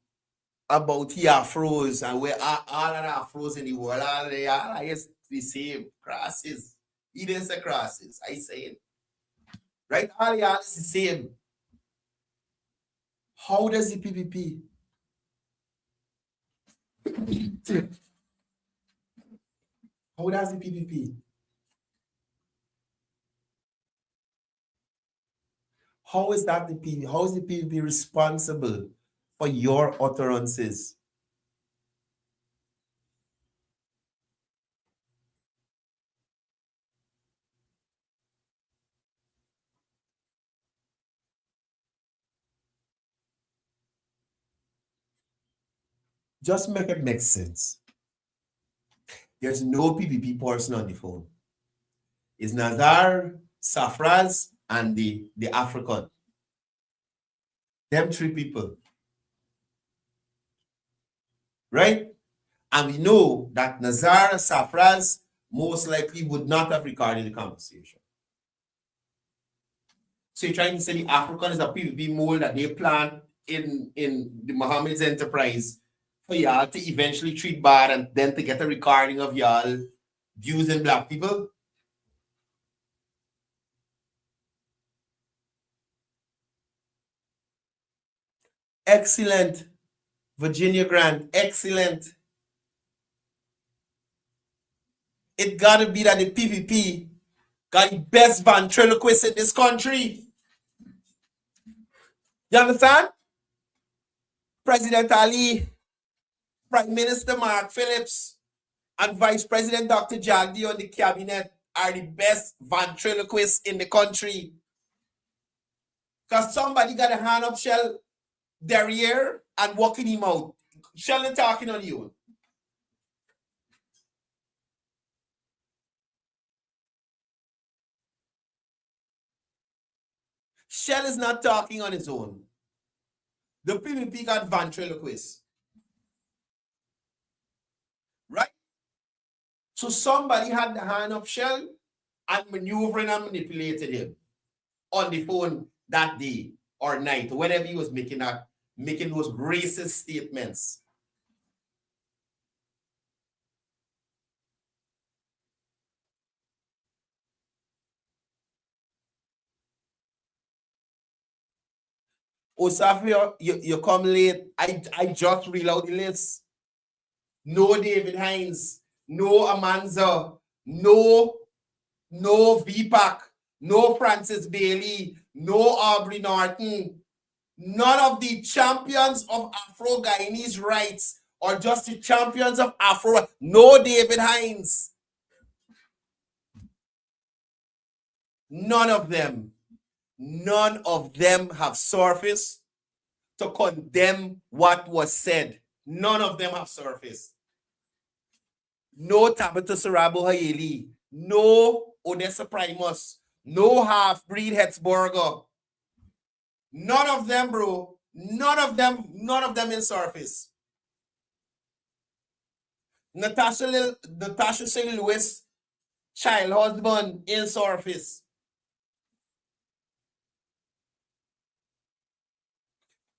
about the Afros and where all of the Afros in the world, all is the same crosses. He didn't say crosses, I say it. Right? All y'all is the same. How does the PPP? How does the PPP? How is that the PPP? How is the PPP responsible for your utterances? Just make it make sense. There's no PPP person on the phone. It's Nazar, Safraz, and the African. Them three people. Right? And we know that Nazar and Safraz most likely would not have recorded the conversation. So you're trying to say the African is a PPP mold that they plant in the Mohammed's enterprise for y'all to eventually treat bad and then to get a recording of y'all abusing black people? Excellent. Virginia Grant, excellent. It gotta be that the PPP got the best ventriloquist in this country. You understand? President Ali, Prime Minister Mark Phillips, and Vice President Dr. Jagdi on the cabinet are the best ventriloquists in the country. Because somebody got a hand up Shell derriere and walking him out. Shell is talking on you. Shell is not talking on his own. The PPP got ventriloquists. Right? So somebody had the hand up Shell and maneuvering and manipulated him on the phone that day or night, or whenever he was making those racist statements. Osafia, you come late. I just reload the list. No David Hines, no Amanza, no VPAC, no Francis Bailey, no Aubrey Norton. None of the champions of Afro-Guyanese rights or just the champions of Afro. No David Hines. None of them have surfaced to condemn what was said. None of them have surfaced. No Tabitha Sarabo Hayeli, no Odessa Primus, no half-breed Hetzberger. None of them, bro. None of them in surface. Natasha St. Louis, child husband in surface.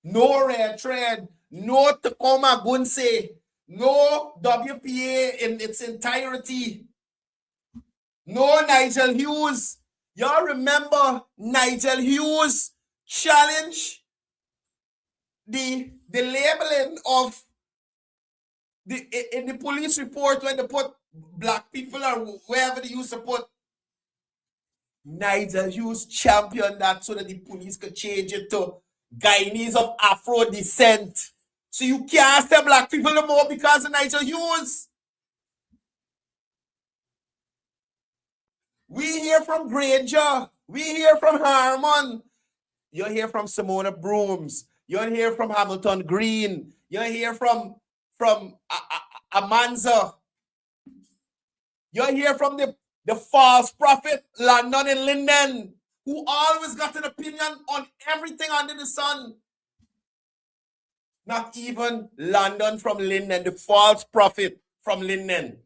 No Red Thread, no Tacoma Gunse, no WPA in its entirety, no Nigel Hughes. Y'all remember Nigel Hughes challenge the labeling of in the police report when they put black people or wherever they used to put. Nigel Hughes championed that so that the police could change it to Guyanese of Afro descent. So you can't say black people no more because of Nigel Hughes. We hear from Granger. We hear from Harmon. You hear from Simona Brooms. You hear from Hamilton Green. You hear from Amanza. You hear from the false prophet London and Linden, who always got an opinion on everything under the sun. Not even London from Linden, the false prophet from Linden,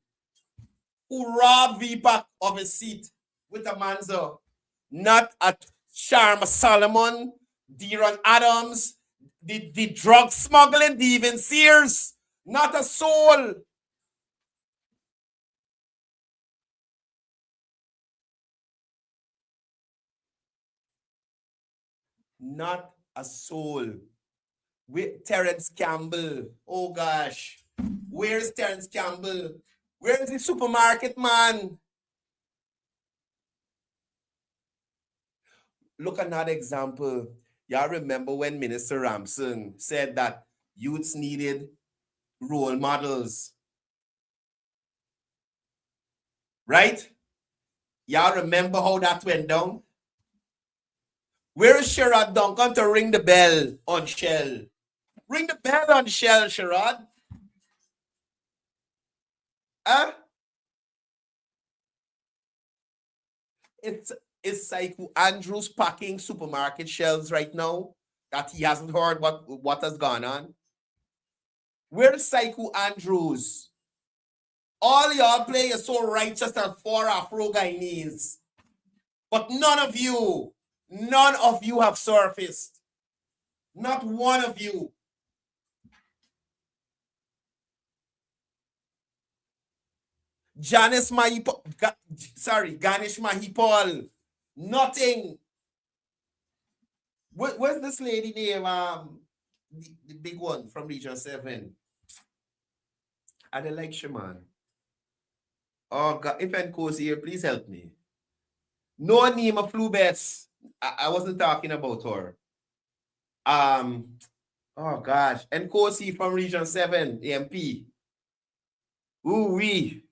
who robbed VPAC of his seat with Amanza. Not at Sharma Solomon, Deron Adams, the drug smuggling, Devin Sears. Not a soul. Not a soul. With Terrence Campbell. Oh gosh. Where's Terrence Campbell? Where's the supermarket man? Look at another example. Y'all remember when Minister Ramson said that youths needed role models. Right? Y'all remember how that went down? Where is Sherrod Duncan to ring the bell on Shell? Ring the bell on Shell, Sherrod. Huh? It's Saiku Andrews packing supermarket shelves right now that he hasn't heard what has gone on. Where's Saiku Andrews? All y'all play is so righteous and for Afro Guyanese. But none of you have surfaced. Not one of you. Ganesh Mahipal. Nothing. What's this lady name? The big one from Region 7. I don't like Shaman. Oh God, if Nko's here, please help me. No Nima Flubes. I wasn't talking about her. Oh gosh. Nkosi from Region 7, MP. Ooh wee.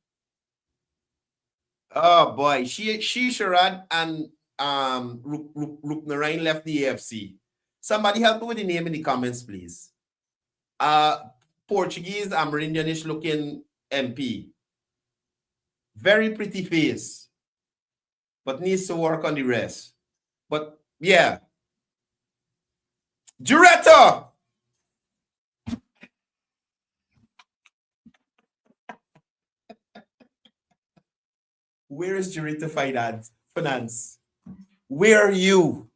Oh boy. She Sharad and Ruknarain left the AFC. Somebody help me with the name in the comments, please. Portuguese, Amerindianish looking MP. Very pretty face, but needs to work on the rest. But yeah. Juretta! Where is Juretta Finance? Where are you?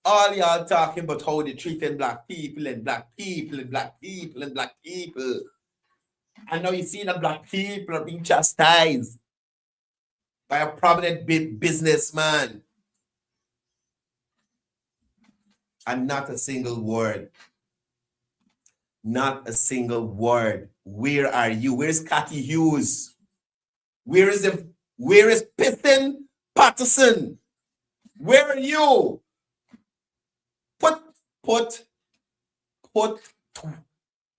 All y'all talking about how they treating black people and black people and black people and black people. And now you see that black people are being chastised by a prominent businessman. And not a single word. Not a single word. Where are you? Where's Cathy Hughes? Where is Piston Patterson? Where are you? Put to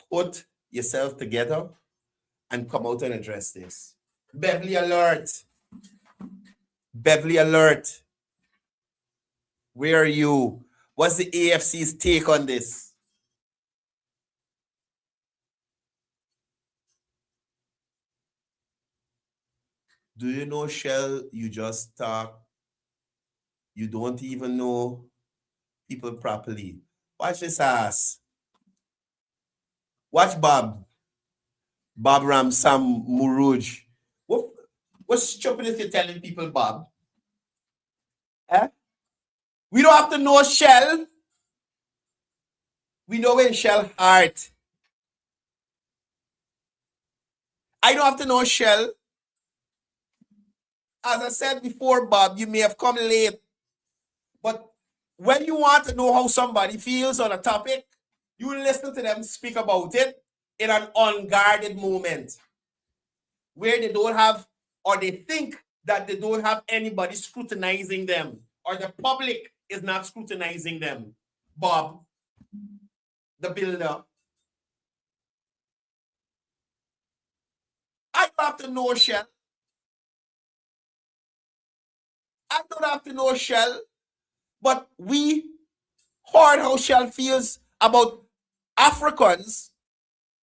put yourself together and come out and address this. Beverly alert. Beverly alert. Where are you? What's the AFC's take on this? Do you know, Shell? You just talk. You don't even know people properly. Watch this ass. Watch Bob. Bob Ramsam Muruj. What stupidness you're telling people, Bob? Eh? We don't have to know Shell. We know in Shell heart. I don't have to know Shell. As I said before, Bob, you may have come late. But when you want to know how somebody feels on a topic, you listen to them speak about it in an unguarded moment where they don't have, or they think that they don't have anybody scrutinizing them, or the public is not scrutinizing them. Bob, the builder. I don't have to know Shell. I don't have to know Shell. But we heard how Shell feels about Africans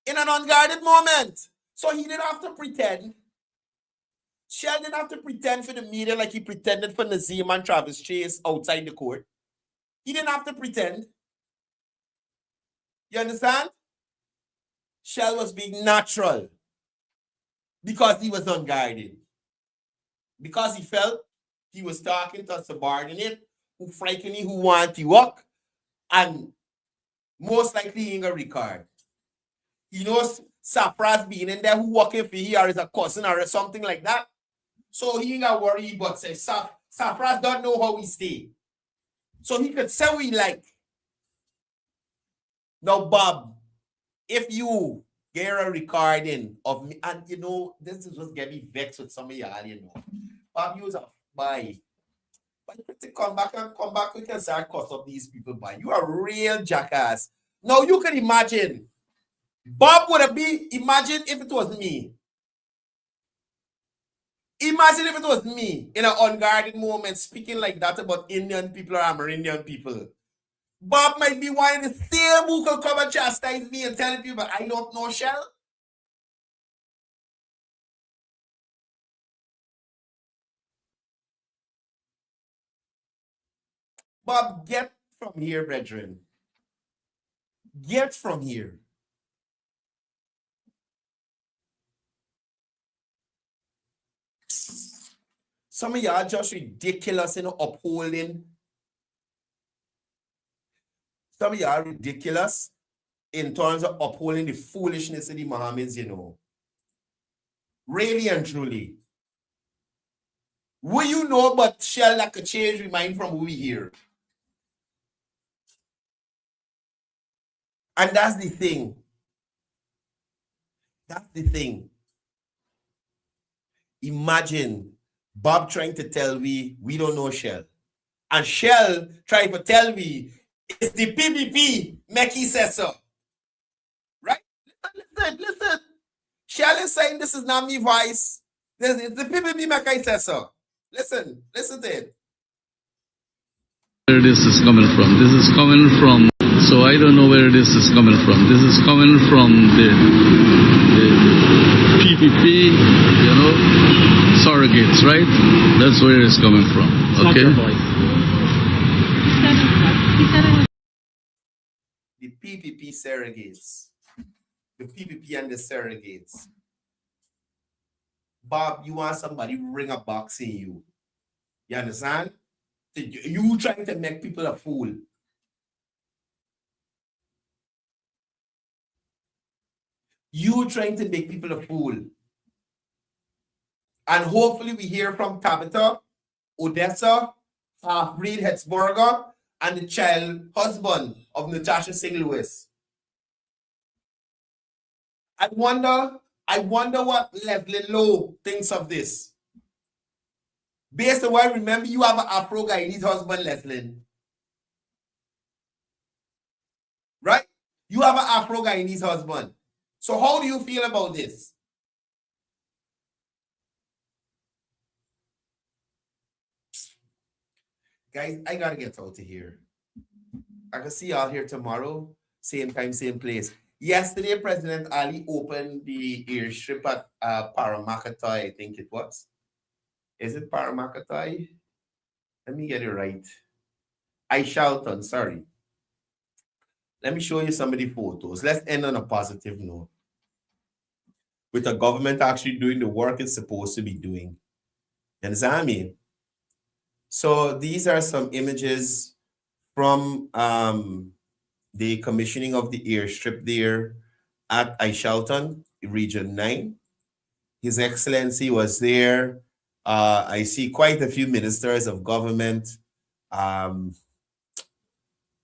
in an unguarded moment. So he didn't have to pretend. Shell didn't have to pretend for the media like he pretended for Nazim and Travis Chase outside the court. He didn't have to pretend. You understand? Shell was being natural because he was unguarded. Because he felt he was talking to a subordinate who frankly who want to work and most likely he ain't gonna record. He knows Safra's being in there who working for here or is a cousin or something like that. So he ain't gonna worry but say Safras don't know how he stay. So he could say we like. Now, Bob, if you get a recording of me, and you know, this is what's getting me vexed with some of y'all, you know. Bob, use a bye. But to come back, we can start cost of these people by. You are a real jackass. Now you can imagine. Bob would have been, imagine if it was me. Imagine if it was me in an unguarded moment speaking like that about Indian people or Amerindian people. Bob might be one of the same who could come and chastise me and tell people I don't know Shell. Bob, get from here, brethren. Get from here. Some of y'all just ridiculous in upholding. Some of y'all ridiculous in terms of upholding the foolishness of the Mohammeds, you know. Really and truly. Will you know but Shell that could change your mind from who we hear? And that's the thing. That's the thing. Imagine Bob trying to tell we don't know Shell. And Shell trying to tell me it's the PPP Meki says so. Right? Listen. Shell is saying this is not me voice. It's the PPP Meki says so. Listen to it. Where this is coming from. This is coming from, so I don't know where this is coming from. This is coming from the PPP, you know, surrogates, right? That's where it's coming from. Okay? The PPP surrogates. The PPP and the surrogates. Bob, you want somebody ring a box in you. You understand? You trying to make people a fool. You trying to make people a fool. And hopefully we hear from Tabitha, Odessa, Half-Breed Hetzberger, and the child husband of Natasha St. Louis. I wonder what Leslie Lowe thinks of this. Based on what I remember, you have an Afro guy, his husband, Leslie. Right? You have an Afro Guyanese husband. So how do you feel about this? Guys, I gotta get out of here. I can see y'all here tomorrow, same time, same place. Yesterday, President Ali opened the airstrip at Paramakatay, I think it was. Is it Paramakatay? Let me get it right. Aishalton, sorry. Let me show you some of the photos. Let's end on a positive note. With the government actually doing the work it's supposed to be doing. You understand what I mean? So these are some images from the commissioning of the airstrip there at Aishalton, Region 9. His Excellency was there. I see quite a few ministers of government,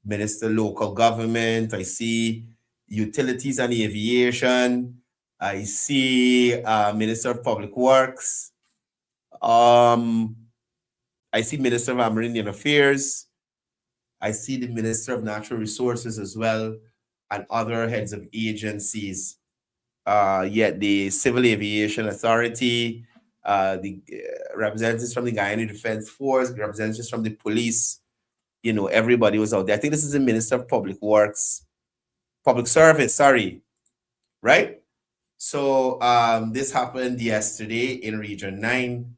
Minister local government. I see utilities and aviation. I see Minister of Public Works. I see Minister of Amerindian Affairs. I see the Minister of Natural Resources as well, and other heads of agencies. Yet the Civil Aviation Authority, the representatives from the Guyana Defense Force, representatives from the police, you know, everybody was out there. I think this is the Minister of Public Works, Public Service, sorry, right? So this happened yesterday in Region 9,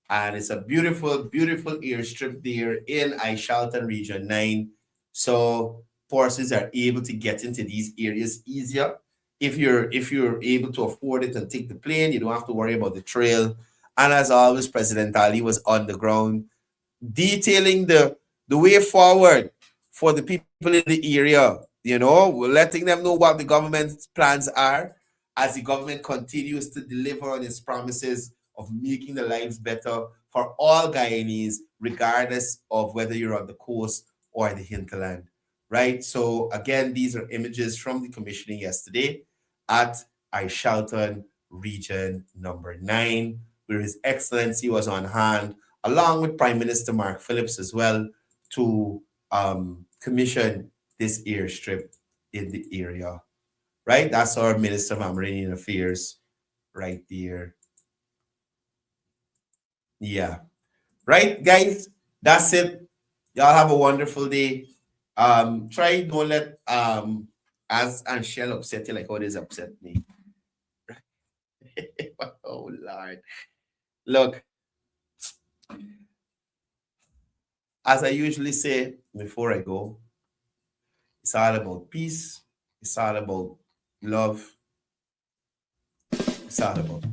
and it's a beautiful, beautiful airstrip there in Aishalton, Region 9. So forces are able to get into these areas easier. If you're able to afford it and take the plane, you don't have to worry about the trail. And as always, President Ali was on the ground detailing the way forward for the people in the area. You know, we're letting them know what the government's plans are as the government continues to deliver on its promises of making the lives better for all Guyanese, regardless of whether you're on the coast or the hinterland, right? So again, these are images from the commissioning yesterday at Aishalton, Region number 9, where His Excellency was on hand, along with Prime Minister Mark Phillips as well, to commission this airstrip in the area, right? That's our Minister of Amerindian Affairs right there. Yeah. Right, guys? That's it. Y'all have a wonderful day. Try don't let Az and Shell upset you like how this upset me. Oh Lord. Look, as I usually say before I go, it's all about peace, it's all about love, it's all about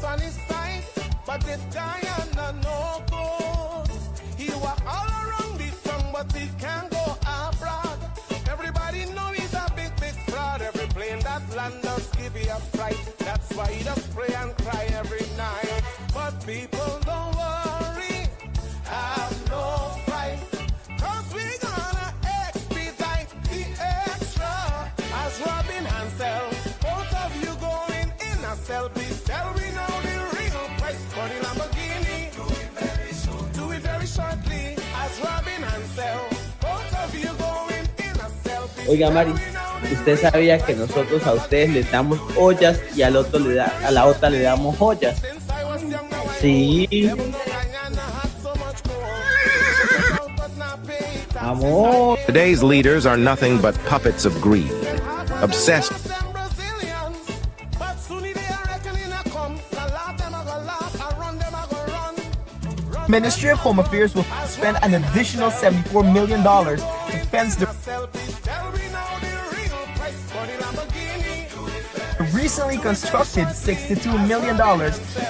on his side, but this guy no good. He walk all around the tongue, but he can't go abroad. Everybody know he's a big fraud. Every plane that lands us give you a fright. That's why he just pray and cry every night. But people don't worry, have no fright, 'cause we gonna expedite the extra. As Robin Hansel, both of you going in a cell, please tell me now. For the Lamborghini, do it very shortly, as Robin Hansel, both of you going in a selfie. Oiga, Mari, ¿usted sabía que nosotros a ustedes les damos ollas y al otro a la otra le damos joyas? Sí. Amor. Today's leaders are nothing but puppets of greed, obsessed. Ministry of Home Affairs will spend an additional $74 million to fence the recently constructed $62 million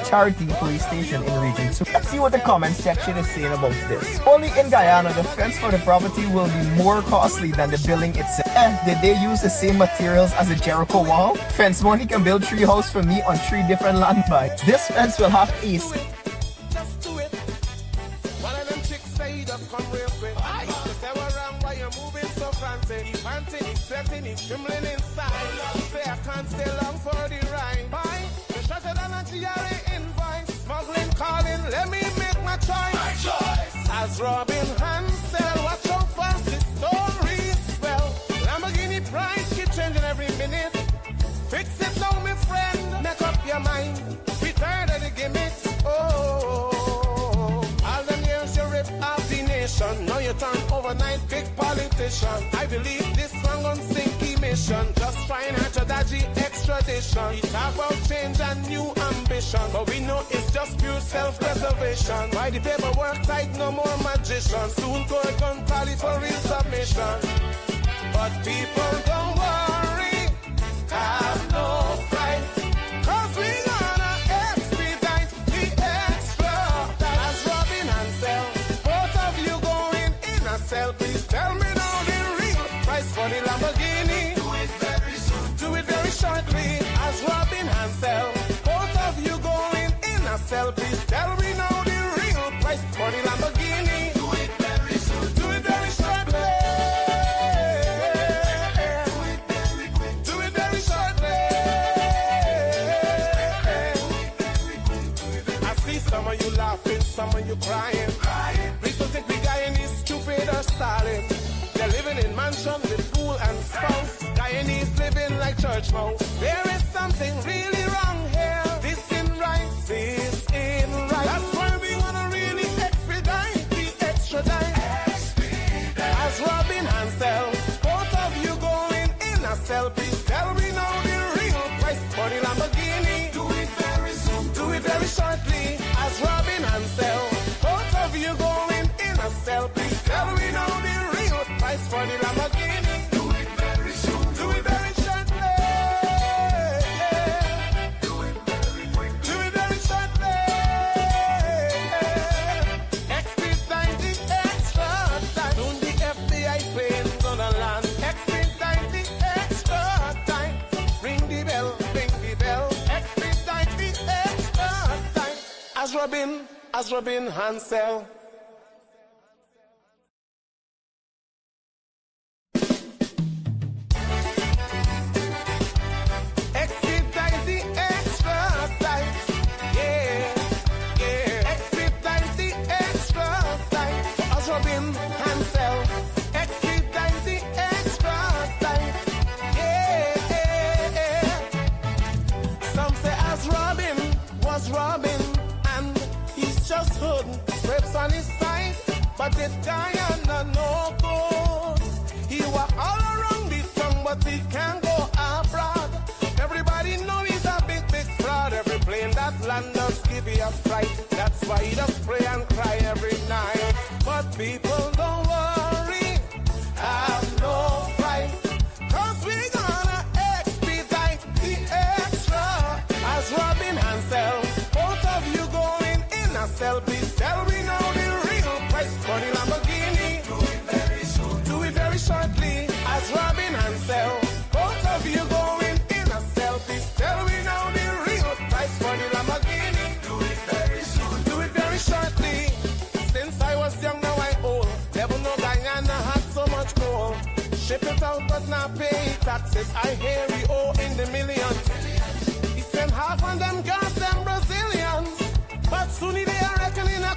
charity police station in Region 2. Let's see what the comment section is saying about this. Only in Guyana, the fence for the property will be more costly than the building itself. Did they use the same materials as the Jericho wall? Fence Money can build 3 houses for me on 3 different land buys. This fence will have AC. Just do it. One of them chicks say you just come real quick. You say we're wrong, why you're moving so frantic. He's panting, he's sweating, he's trembling inside. You say I can't stay long for the ride. Bye. The shorter than a GRA invoice. Smuggling, calling, let me make my choice. My choice. As Robin Hansel, watch how fast the story swell. Lamborghini price keep changing every minute. Fix it now, my friend. Make up your mind. We tired of the gimmicks. Oh, all them years you rip off the nation. Now you turn overnight big politician. I believe this song on Sinky mission. Just financial dodgy extradition. We talk about change and new ambition, but we know it's just pure self-preservation. Why the paperwork tight, no more magician. Soon court gun tally for real submission. But people don't worry, have no fright, 'cause we gonna expedite the extra. As Robin Hansel, both of you going in a cell. Please tell me now the real price for the Lamborghini. Do it very soon. Do it very shortly. As Robin Hansel, both of you going in a cell. Please tell me now the real price for the Lamborghini. Do it very soon. Do it very shortly. Do it very shortly. I see some of you laughing, some of you crying. Please don't think we Guyanese stupid or stalling. They're living in mansion with pool and spouse. Guyanese living like church mouse. There is something really wrong here. This ain't right. This ain't right. That's why we wanna really expedite the extra dime. As Robin Hansel, both of you going in a cell. Please tell me now the real price for the Lamborghini. Do it very soon. Do it very shortly. As Robin Hansel, both of you going in a cell. Please tell me now the real price for the Lamborghini. Do it very soon. Do it very shortly. Do it very quick. Do it very shortly. Expedite the extra time. Soon the FBI plane gonna land. Expedite the extra time. Ring the bell, ring the bell. Expedite the extra time. As Robin Hansel. Expedite the extra time. Yeah, yeah. Expedite the extra time. As Robin Hansel. Expedite the extra time. Yeah, yeah. Some say as Robin was Robin, and he's just hooding strips on his side. But this guy no good. He was all around the tongue, but he can't go abroad. Everybody know he's a big, big fraud. Every plane that lands does give you a fright. That's why he does pray and cry every night. But people don't worry, have no fright, 'cause we gonna expedite the extra. As Robin Hansel, both of you going in a cell. Please tell me now the real price for the Lamborghini. Do it very soon. Do it very shortly. As Robin Hansel, both of you going in a cell. Please tell me now the real price for the Lamborghini. Do it very soon. Do it very shortly. Since I was young, now I old. Never know Guyana had so much gold. Ship it out but not pay taxes. I hear we owe in the millions. He spent half on them girls, them Brazilians. But soon they are reckoning a